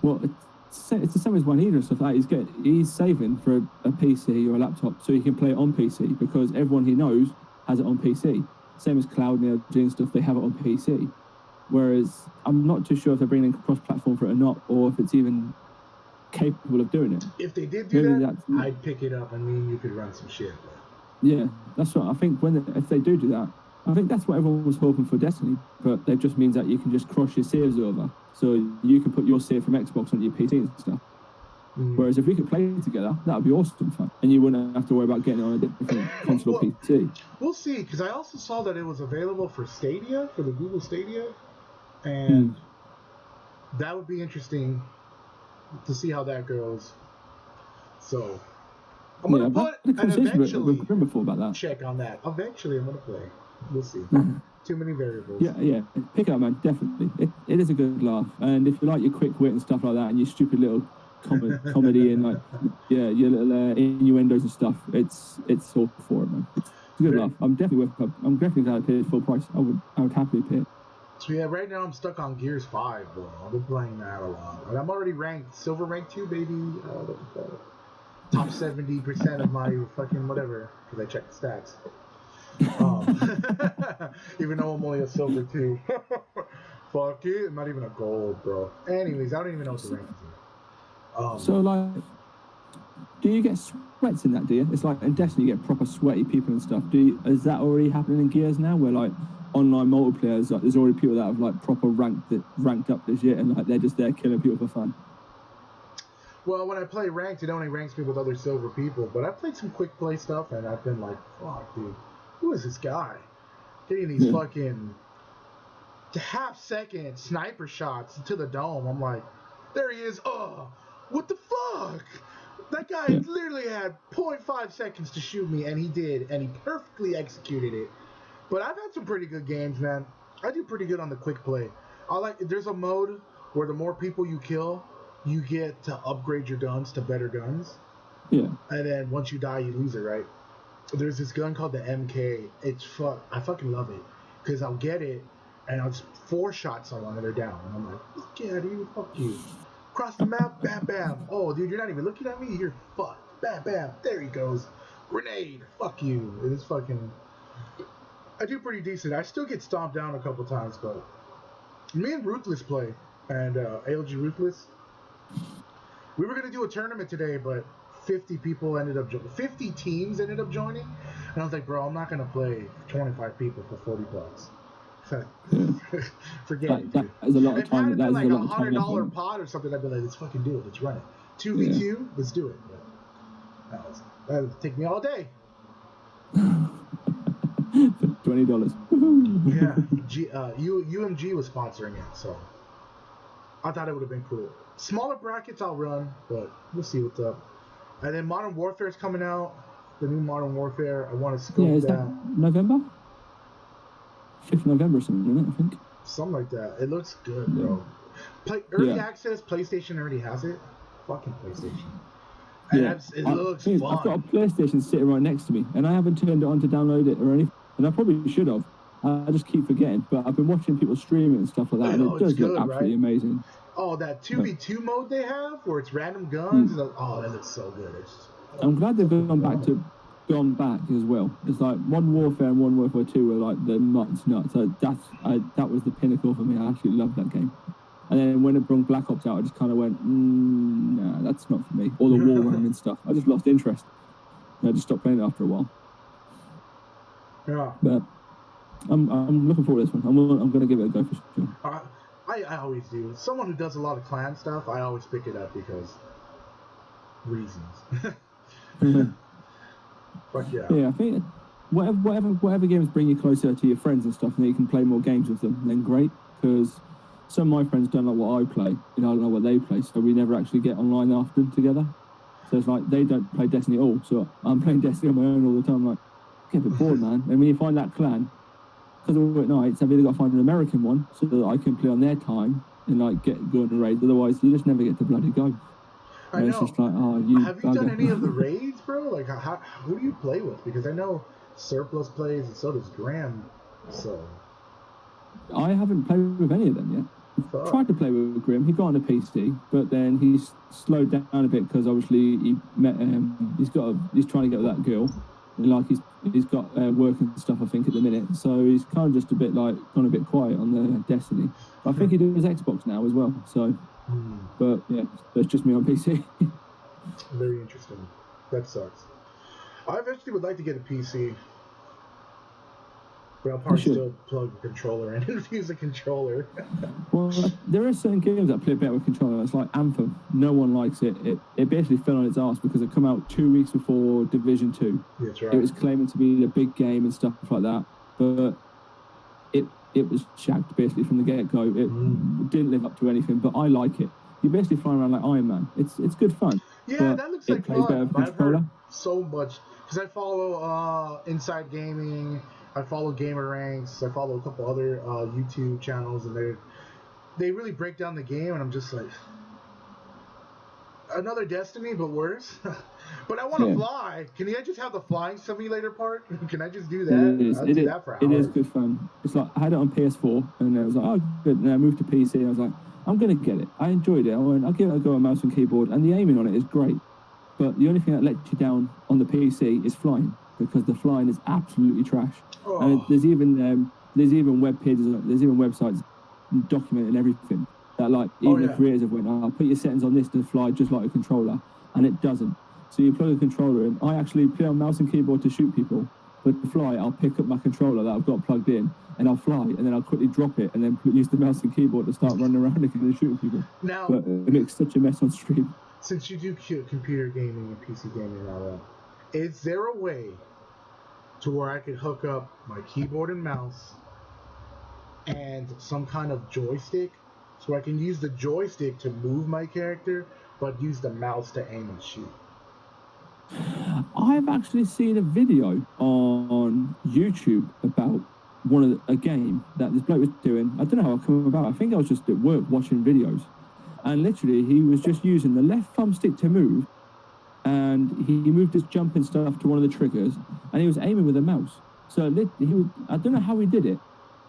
Well, it's the same as Juanita and stuff like that. He's saving for a PC or a laptop so he can play it on PC, because everyone he knows has it on PC. Same as Cloud and LG and stuff, they have it on PC. Whereas I'm not too sure if they're bringing cross-platform for it or not, or if it's even capable of doing it. If they did do that, I'd pick it up, and me and you could run some shit. Yeah, that's what I think. If they do that, I think that's what everyone was hoping for Destiny, but it just means that you can just cross your saves over, so you can put your save from Xbox onto your PC and stuff. Whereas if we could play together, that would be awesome fun, and you wouldn't have to worry about getting it on a different console or PC. We'll see, because I also saw that it was available for Stadia, for the Google Stadia, and that would be interesting to see how that goes. So I'm gonna put and eventually check on that. Eventually, I'm gonna play. We'll see. Too many variables. Yeah. Pick it up, man. Definitely. It is a good laugh, and if you like your quick wit and stuff like that, and your stupid little comedy and like your little innuendos and stuff, it's all for it, man. It's a good laugh. I'm definitely glad I paid it full price. I would happily pay it. So yeah, right now I'm stuck on Gears 5, bro. I've been playing that a lot. And I'm already ranked, silver rank 2, baby. Top 70% of my fucking whatever, because I checked the stats. Even though I'm only a silver 2. Fuck it, I'm not even a gold, bro. Anyways, I don't even know what the rank is. So like, do you get sweats in that, do you? It's like in Destiny you get proper sweaty people and stuff. Is that already happening in Gears now, where like online multiplayer, like, there's already people that have like proper ranked up this year, and like they're just there killing people for fun? Well, when I play ranked, it only ranks me with other silver people, but I've played some quick play stuff, and I've been like, fuck, dude, who is this guy? Getting these fucking half-second sniper shots to the dome. I'm like, there he is. Oh, what the fuck? That guy literally had 0.5 seconds to shoot me, and he did, and he perfectly executed it. But I've had some pretty good games, man. I do pretty good on the quick play. There's a mode where the more people you kill, you get to upgrade your guns to better guns. Yeah. And then once you die, you lose it, right? There's this gun called the MK. I fucking love it. Because I'll get it, and I'll just 4 shot someone, and they're down. And I'm like, fuck yeah, dude, fuck you. Cross the map, bam, bam. Oh, dude, you're not even looking at me? You're fucked. Bam, bam. There he goes. Grenade. Fuck you. It is fucking... I do pretty decent. I still get stomped down a couple times, but me and Ruthless play, and ALG Ruthless. We were gonna do a tournament today, but 50 teams ended up joining, and I was like, bro, I'm not gonna play 25 people for $40. Forget it, dude. That is a lot of time. That is like $100 pot or something. I'd be like, let's fucking do it. Let's run it. 2v2, let's do it. But that would take me all day. For $20. Yeah, UMG was sponsoring it, so I thought it would have been cool. Smaller brackets I'll run, but we'll see what's up. And then Modern Warfare is coming out. The new Modern Warfare. I want to scope that. November? 5th November or something, isn't it, I think? Something like that. It looks good, bro. Early access, PlayStation already has it. Fucking PlayStation. And it looks fun. I've got a PlayStation sitting right next to me, and I haven't turned it on to download it or anything. And I probably should have. I just keep forgetting. But I've been watching people stream it and stuff like that, and it does look absolutely amazing. Oh, that 2v2 mode they have, where it's random guns. Oh, that looks so good. I'm glad they've gone back as well. It's like Modern Warfare and Modern Warfare 2 were like the nuts. So that was the pinnacle for me. I actually loved that game. And then when it brought Black Ops out, I just kind of went, nah, that's not for me. All the war running and stuff. I just lost interest. I just stopped playing it after a while. Yeah. But I'm looking forward to this one. I'm going to give it a go for sure. I always do. Someone who does a lot of clan stuff, I always pick it up because reasons. Fuck yeah. Yeah, I think whatever games bring you closer to your friends and stuff, and you can play more games with them, then great. Because some of my friends don't like what I play, I don't know what they play, so we never actually get online often together. So it's like they don't play Destiny at all, so I'm playing Destiny on my own all the time. Like, get a bit bored, man. And when you find that clan, because we're at nights, I've either got to find an American one so that I can play on their time and like go on a raid. Otherwise, you just never get to bloody go. I know. It's just like, oh, have you done any of the raids, bro? Like, who do you play with? Because I know Surplus plays, and so does Graham. So I haven't played with any of them yet. I've tried to play with Grim. He got on a PC, but then he's slowed down a bit because obviously he met. He's trying to get with that girl. And like he's got work and stuff, I think, at the minute. So he's kind of just a bit like gone a bit quiet on the Destiny. But I think he does Xbox now as well. So, but yeah, that's just me on PC. Very interesting. That sucks. I eventually would like to get a PC. But I'll probably still plug a controller in and use a controller. Well, there are certain games that play better with controller. It's like Anthem. No one likes it. It basically fell on its ass because it came out 2 weeks before Division 2. That's right. It was claiming to be a big game and stuff like that. But it was shagged basically from the get-go. It didn't live up to anything, but I like it. You're basically flying around like Iron Man. It's good fun. Yeah, that looks like fun. I've controller. heard so much. Because I follow Inside Gaming, I follow Gamer Ranks, I follow a couple other YouTube channels, and they really break down the game, and I'm just like, another Destiny, but worse. But I want to fly. Can I just have the flying simulator part? Can I just do that? I'll do that for hours. It is good fun. It's like, I had it on PS4, and I was like, oh, good. And I moved to PC, and I was like, I'm going to get it. I enjoyed it. I'll give it a go on mouse and keyboard, and the aiming on it is great. But the only thing that lets you down on the PC is flying, because the flying is absolutely trash. Oh. And there's even web pages, there's even websites documenting everything. That like even the creators have went, I'll put your settings on this to fly just like a controller, and it doesn't. So you plug a controller in. I actually play on mouse and keyboard to shoot people, but to fly, I'll pick up my controller that I've got plugged in, and I'll fly, and then I'll quickly drop it, and then use the mouse and keyboard to start running around again and shooting people. Now, but it makes such a mess on stream. Since you do computer gaming and PC gaming and all that, is there a way to where I could hook up my keyboard and mouse and some kind of joystick, so I can use the joystick to move my character, but use the mouse to aim and shoot? I've actually seen a video on YouTube about a game that this bloke was doing. I don't know how it came about. I think I was just at work watching videos, and literally he was just using the left thumbstick to move, and he moved his jump and stuff to one of the triggers, and he was aiming with a mouse. So I don't know how he did it,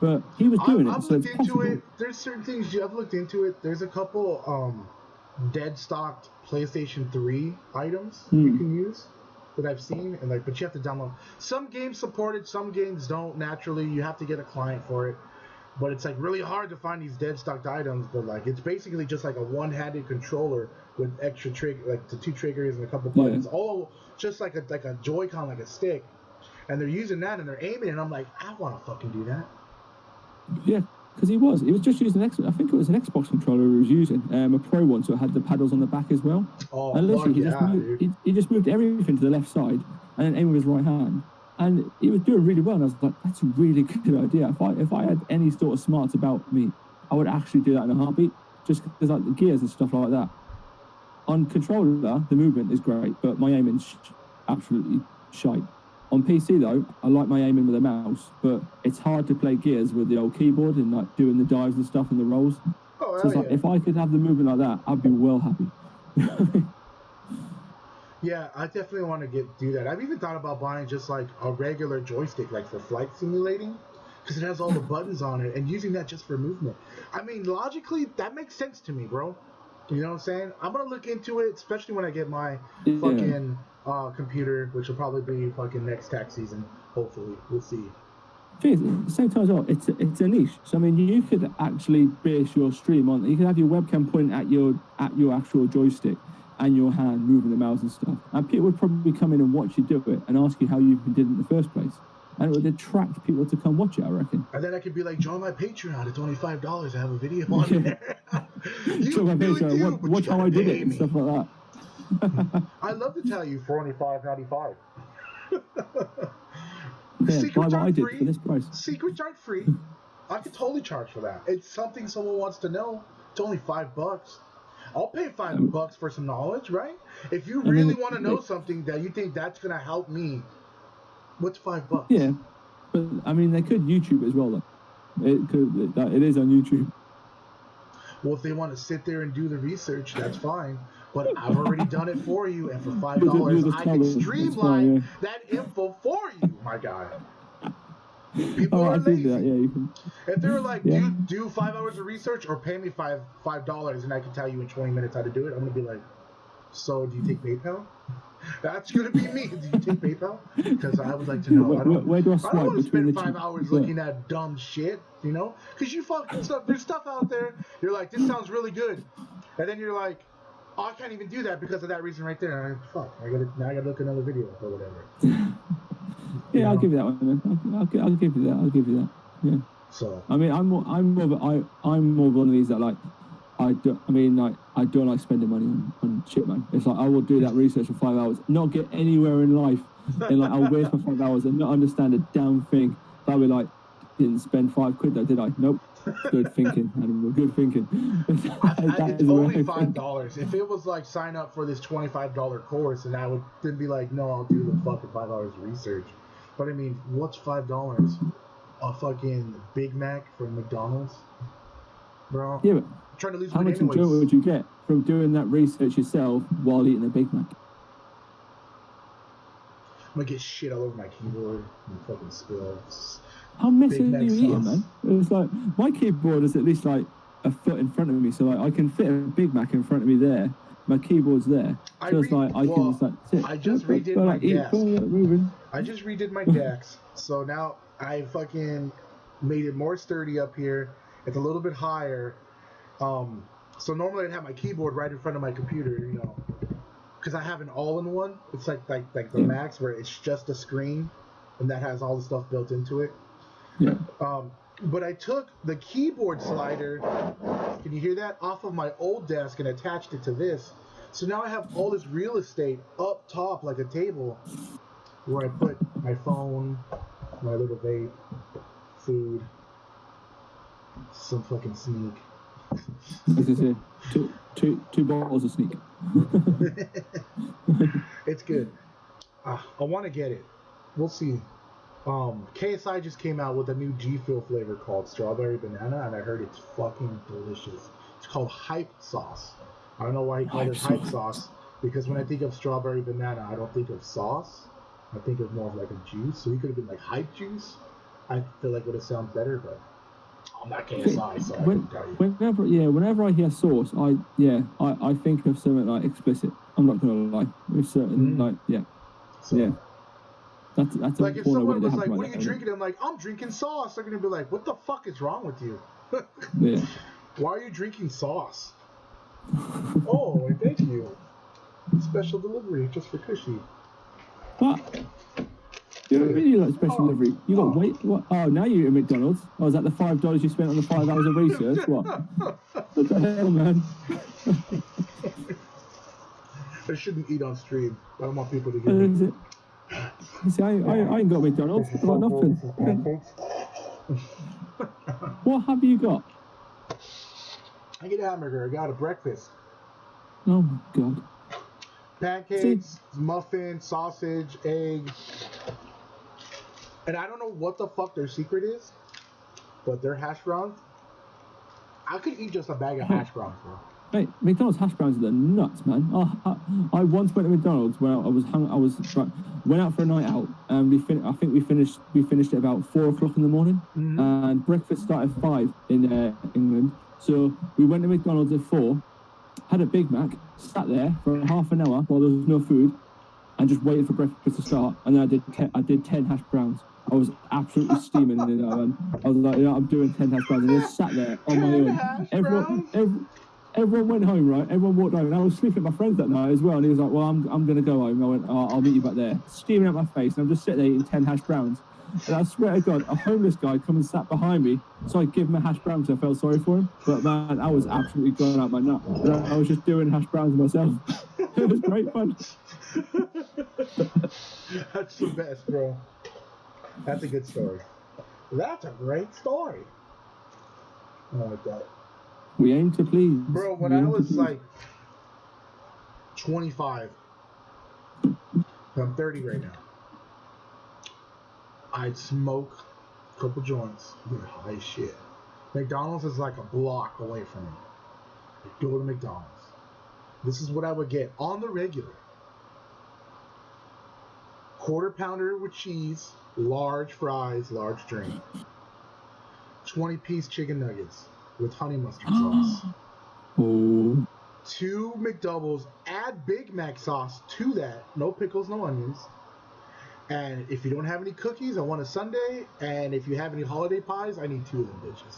but he was doing it. I've looked into it. There's certain things I've looked into it. There's a couple dead stocked PlayStation 3 items you can use that I've seen, and but you have to download. Some games support it, some games don't. Naturally, you have to get a client for it, but it's like really hard to find these dead stocked items. But like, it's basically just like a one-handed controller with extra like the 2 triggers and a couple buttons, all just like a Joy-Con, like a stick, and they're using that and they're aiming, and I'm like, I want to fucking do that. Yeah. Because he was just using I think it was an Xbox controller he was using, a Pro one, so it had the paddles on the back as well. Oh, and literally, he just moved everything to the left side and then aimed with his right hand, and he was doing really well. And I was like, that's a really good idea. If I had any sort of smarts about me, I would actually do that in a heartbeat. Just because like the gears and stuff like that. On controller, the movement is great, but my aiming's absolutely shite. On PC though, I like my aiming with a mouse, but it's hard to play gears with the old keyboard and like doing the dives and stuff and the rolls. Oh, so it's like, if I could have the movement like that, I'd be well happy. Yeah, I definitely want to do that. I've even thought about buying just like a regular joystick, like for flight simulating, because it has all the buttons on it, and using that just for movement. I mean, logically, that makes sense to me, bro. You know what I'm saying? I'm gonna look into it, especially when I get my fucking computer, which will probably be fucking next tax season. Hopefully, we'll see. At the same time as well, it's a niche. So I mean, you could actually base your stream on. You could have your webcam pointing at your actual joystick and your hand moving the mouse and stuff, and people would probably come in and watch you do it and ask you how you did it in the first place, and it would attract people to come watch it, I reckon. And then I could be like, join my Patreon. It's only $5. I have a video on there. Join my Patreon. Watch how I did it and stuff like that. I'd love to tell you $45.95. Yeah, buy Secrets what I aren't did free. for this price. Secrets aren't free. I could totally charge for that. It's something someone wants to know. It's only $5. I'll pay $5 for some knowledge, right? If you really want to know something that you think that's gonna help me, what's $5? Yeah, but I mean, they could YouTube it as well, though. It is on YouTube. Well, if they want to sit there and do the research, that's fine. But I've already done it for you, and for $5, I can streamline that info for you, my guy. People are lazy. That. Yeah, you can. If they were like, do 5 hours of research or pay me $5 and I can tell you in 20 minutes how to do it, I'm gonna be like, so do you take PayPal? That's gonna be me. Do you take PayPal? Because I would like to know. Where do I swipe I don't want to between spend 5 hours looking at dumb shit, you know? Because you fucking stuff. There's stuff out there. You're like, this sounds really good, and then you're like, oh, I can't even do that because of that reason right there. And fuck, I gotta look another video or whatever. Yeah, I'll give you that one, man. I'll give you that. I'll give you that. Yeah. So I mean, I'm more one of these that like I don't like spending money on shit, man. It's like I will do that research for 5 hours, not get anywhere in life, and like I'll waste my 5 hours and not understand a damn thing. I'll be like, didn't spend £5 though, did I? Nope. Good thinking, Hannibal. Good thinking. It's only $5. If it was like sign up for this $25 course, and I would then be like, no, I'll do the fucking 5 hours of research. But I mean, what's $5? A fucking Big Mac from McDonald's, bro. Yeah, but I'm trying to lose how weight much anyways. enjoyment would you get from doing that research yourself while eating a Big Mac? I'm gonna get shit all over my keyboard and fucking spill. How messy are you eating, man? It's like my keyboard is at least like a foot in front of me, so like I can fit a Big Mac in front of me there. My keyboard's there, so it's like I can just like sit. I just redid my desk. I just redid my decks, so now I fucking made it more sturdy up here. It's a little bit higher. So normally I'd have my keyboard right in front of my computer, you know, because I have an all-in-one. It's like the Max, where it's just a screen, and that has all the stuff built into it. Yeah. But I took the keyboard slider, can you hear that, off of my old desk and attached it to this. So now I have all this real estate up top like a table where I put my phone, my little vape, food, some fucking sneak. As I say, two bottles of sneak. It's good. I want to get it. We'll see. KSI just came out with a new G Fuel flavor called Strawberry Banana, and I heard it's fucking delicious. It's called Hype Sauce. I don't know why he called it Hype Sauce, because when I think of Strawberry Banana, I don't think of sauce. I think of more of like a juice. So he could have been like Hype Juice. I feel like it would have sounded better, but I'm not KSI, so I can tell you. Whenever I hear sauce, I think of something like explicit. I'm not gonna lie. With certain That's like if someone was like, "What are you drinking?" I'm like, "I'm drinking sauce." They're gonna be like, "What the fuck is wrong with you? Yeah. Why are you drinking sauce?" Oh, thank you. Special delivery just for Kushie. What? You really like special delivery? You got wait? What? Oh, now you eat at McDonald's. Oh, is that the $5 you spent on the 5 hours of research? What? What the hell, man? I shouldn't eat on stream. I don't want people to get me. See, I ain't got McDonald's. I've got nothing. What have you got? I get a hamburger. I got a breakfast. Oh my god. Pancakes, muffin, sausage, egg. And I don't know what the fuck their secret is, but their hash browns. I could eat just a bag of hash browns, bro. Hey, McDonald's hash browns are the nuts, man. I once went to McDonald's when went out for a night out, and I think we finished at about 4 o'clock in the morning, and breakfast started at 5 in England. So we went to McDonald's at 4, had a Big Mac, sat there for half an hour while there was no food, and just waited for breakfast to start. And then I did 10 hash browns. I was absolutely steaming in it, man. I was like, I'm doing 10 hash browns, and I just sat there on my own. Everyone went home, right? Everyone walked home, and I was sleeping at my friends that night as well. And he was like, "Well, I'm gonna go home." I went, "I'll meet you back there." Steaming out my face, and I'm just sitting there eating 10 hash browns. And I swear to God, a homeless guy come and sat behind me, so I give him a hash brown because I felt sorry for him. But man, I was absolutely going out my nut. I was just doing hash browns myself. It was great fun. That's the best, bro. That's a good story. That's a great story. I like that. We aim to please. Bro, when We I aim to was please. like 25, I'm 30 right now, I'd smoke a couple joints, get high as shit. McDonald's is like a block away from me. I'd go to McDonald's. This is what I would get on the regular. Quarter pounder with cheese, large fries, large drink. 20-piece chicken nuggets with honey mustard sauce. Oh. 2 McDoubles, add Big Mac sauce to that. No pickles, no onions. And if you don't have any cookies, I want a sundae. And if you have any holiday pies, I need 2 of them bitches.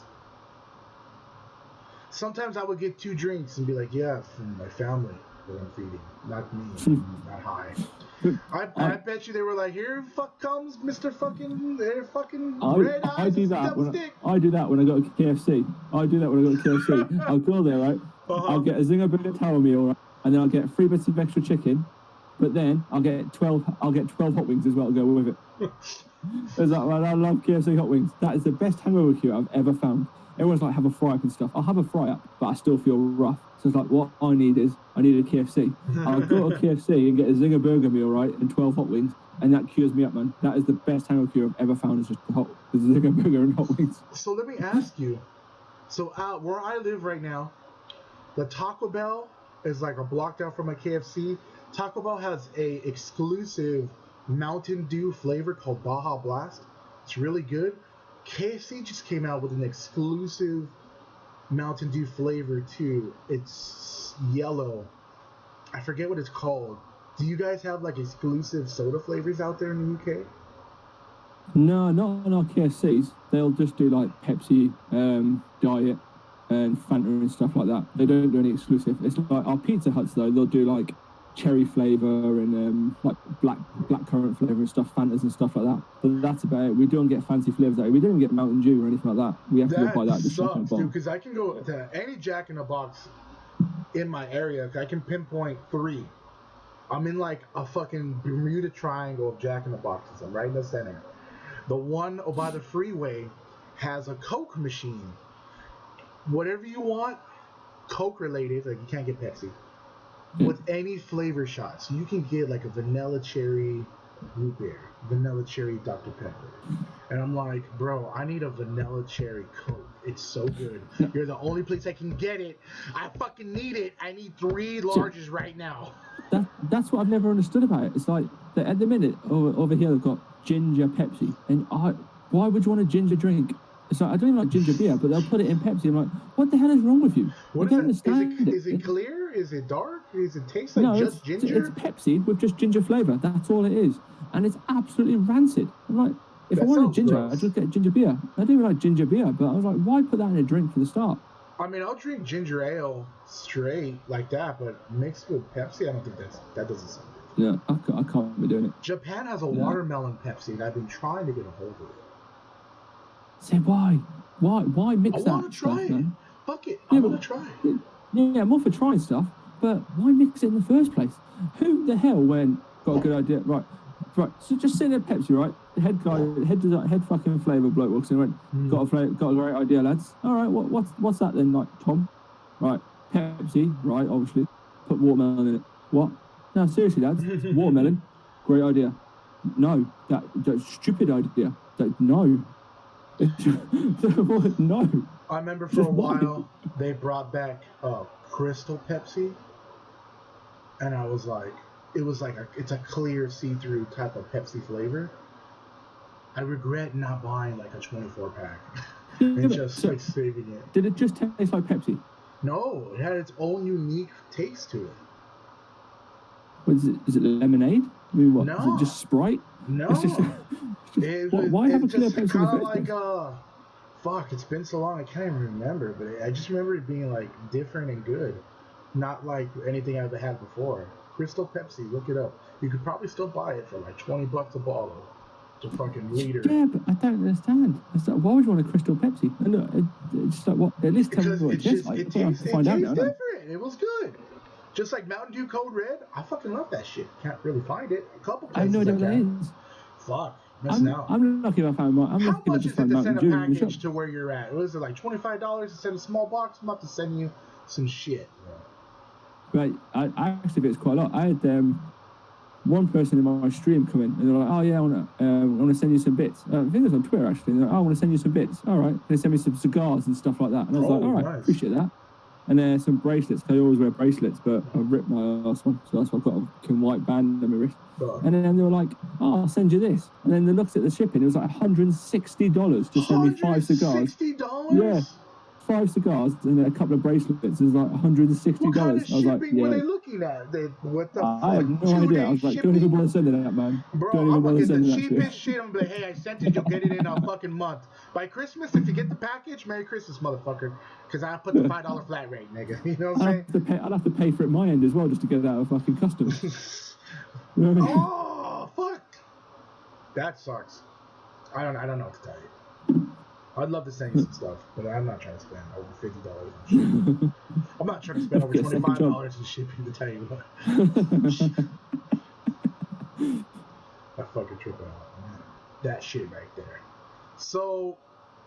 Sometimes I would get 2 drinks and be like, yeah, from my family that I'm feeding, not me, not high. I bet you they were like, here fuck comes Mr. fucking red eyes I do and that double stick. I do that when I go to KFC. I'll go there, right? I'll get a zinger burger tower meal, right? And then I'll get 3 bits of extra chicken. But then I'll get 12 hot wings as well to go with it. It's like, man, I love KFC hot wings. That is the best hangover cure I've ever found. Everyone's like, have a fry up and stuff. I'll have a fry up, but I still feel rough. So it's like, what I need a KFC. I'll go to KFC and get a zinger burger meal, right, and 12 hot wings, and that cures me up, man. That is the best hangover cure I've ever found, is just the zinger burger and hot wings. So let me ask you. So where I live right now, the Taco Bell is like a block down from my KFC. Taco Bell has a exclusive Mountain Dew flavor called Baja Blast. It's really good. KFC just came out with an exclusive Mountain Dew flavor too. It's yellow. I forget what it's called. Do you guys have like exclusive soda flavors out there in the UK? No, not on our KFCs. They'll just do like Pepsi, Diet, and Fanta and stuff like that. They don't do any exclusive. It's like our Pizza Huts though. They'll do like cherry flavour and like black currant flavour and stuff, Fantas and stuff like that. But that's about it. We don't get fancy flavours out. We don't even get Mountain Dew or anything like that. We have to go buy that. That sucks, dude, because I can go to any Jack in the Box in my area. I can pinpoint 3. I'm in like a fucking Bermuda Triangle of Jack in the Boxes. I'm right in the center. The one by the freeway has a Coke machine. Whatever you want, Coke related, like you can't get Pepsi. With any flavor shot. So you can get like a vanilla cherry root beer, vanilla cherry Dr. Pepper. And I'm like, bro, I need a vanilla cherry Coke. It's so good. You're the only place I can get it. I fucking need it. I need 3 larges right now. That's what I've never understood about it. It's like, at the minute, over here they've got ginger Pepsi. And why would you want a ginger drink? So I don't even like ginger beer, but they'll put it in Pepsi. I'm like, what the hell is wrong with you? I don't understand it. Is it clear? Is it dark? Does it taste like just ginger? It's Pepsi with just ginger flavour. That's all it is. And it's absolutely rancid. I'm like, if I wanted ginger, I'd just get ginger beer. I don't even like ginger beer, but I was like, why put that in a drink for the start? I mean, I'll drink ginger ale straight like that, but mixed with Pepsi, I don't think that doesn't sound good. Yeah, I can't be doing it. Japan has a watermelon Pepsi, and I've been trying to get a hold of it. Say why? Why mix that? I want to try it. Man? Fuck it. I want to try it. Yeah, I'm all for trying stuff, but why mix it in the first place? Who the hell got a good idea? Right. So just sitting at Pepsi, right? The head fucking flavour bloke walks in and went, got a great idea, lads. All right, what's that then, like Tom? Right, Pepsi, right? Obviously, put watermelon in it. What? No, seriously, lads, watermelon, great idea. No, that's stupid idea. No. No. I remember for a while they brought back Crystal Pepsi, and I was like, it's a clear see-through type of Pepsi flavor. I regret not buying like a 24-pack and just like saving it. Did it just taste like Pepsi? No, it had its own unique taste to it. Is it lemonade? I mean, what? No. Is it just Sprite? No. Why have a clear Pepsi? Kind of like fuck. It's been so long, I can't even remember. But I just remember it being like different and good, not like anything I've had before. Crystal Pepsi, look it up. You could probably still buy it for like $20 a bottle. It's a fucking liter. Yeah, but I don't understand. It's like, why would you want a Crystal Pepsi? And look, it's just like, what? At least tell me what it tastes like. It tastes different. It was good. Just like Mountain Dew Code Red, I fucking love that shit. Can't really find it. A couple places I have no idea what that is. Fuck. Missing out. I'm lucky if I found my. I'm How lucky much if I is just it found to Mountain send a Dew in the shop. package to where you're at? Was it like $25 to send a small box? I'm about to send you some shit. Right, I actually think it's quite a lot. I had one person in my stream come in and they're like, "Oh yeah, I want to send you some bits." I think it was on Twitter actually. They're like, "Oh, I want to send you some bits." All right, they send me some cigars and stuff like that, and I was like, "All right, nice. appreciate that." And some bracelets. I always wear bracelets, but I ripped my last one, so that's why I've got a fucking white band on my wrist. And then they were like, "Oh, I'll send you this." And then they looked at the shipping. It was like $160 to send me 5 cigars. $160? Yeah. 5 cigars and a couple of bracelets. It was like $160. What kind of I was like, shipping were they looking at? What the fuck? I have no idea. I was like, don't even bother sending that, man. Bro, don't I'm even gonna bother get the sending that cheapest shit. shit. I'm gonna be like, hey, I sent it. You'll get it in a fucking month. By Christmas, if you get the package, Merry Christmas, motherfucker. Because I put the $5 flat rate, nigga. You know what I'm saying? I'd have to pay for it my end as well just to get it out of fucking customs. You know what I mean? Oh, fuck. That sucks. I don't know what to tell you. I'd love to send you some stuff, but I'm not trying to spend over $50 on shipping. I'm not trying to spend over $25 in shipping, to tell you what. I fucking trip out. Man. That shit right there. So,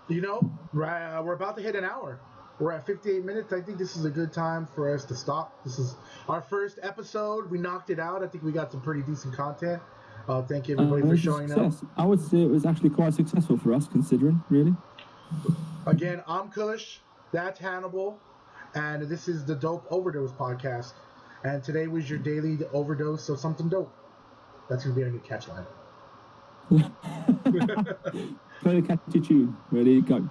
we're about to hit an hour. We're at 58 minutes. I think this is a good time for us to stop. This is our first episode. We knocked it out. I think we got some pretty decent content. Thank you, everybody, for showing up. I would say it was actually quite successful for us, considering, really. Again, I'm Kush. That's Hannibal. And this is the Dope Overdose podcast. And today was your daily overdose of something dope. That's going to be our new catch line. Play the catchy tune. Ready, go.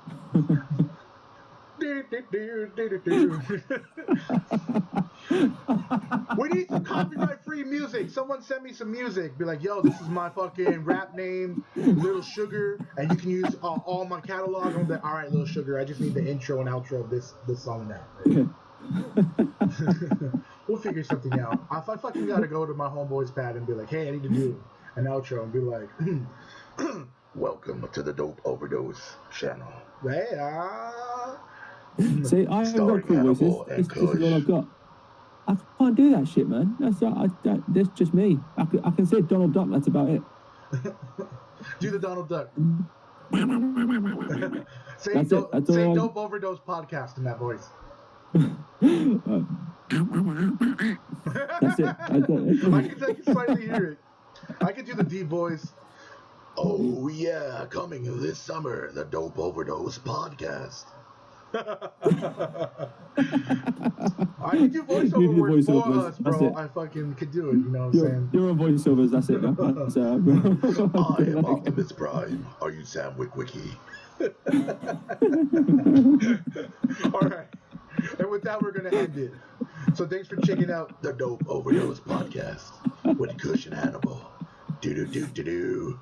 We need some copyright-free music. Someone send me some music. Be like, yo, this is my fucking rap name, Little Sugar, and you can use all my catalog. I'm like, all right, Little Sugar, I just need the intro and outro of this song now. We'll figure something out. If I fucking gotta go to my homeboy's pad and be like, hey, I need to do an outro, and be like, welcome to the Dope Overdose channel. Hey, See, I haven't got cool voices. This is all I've got. I can't do that shit, man. That's just me. I can say Donald Duck. That's about it. Do the Donald Duck. say that's Dope Overdose podcast in that voice. That's it. I can slightly hear it. I can do the deep voice. Oh yeah, coming this summer, the Dope Overdose podcast. I can do voiceover work for us, bro. I fucking could do it, you know what I'm saying? You're on voiceovers, that's it. I am Optimus Prime. Are you Sam Witwicky? Alright. And with that, we're going to end it. So thanks for checking out the Dope Overdose podcast with Kushie and Hannibal. Do-do-do-do-do.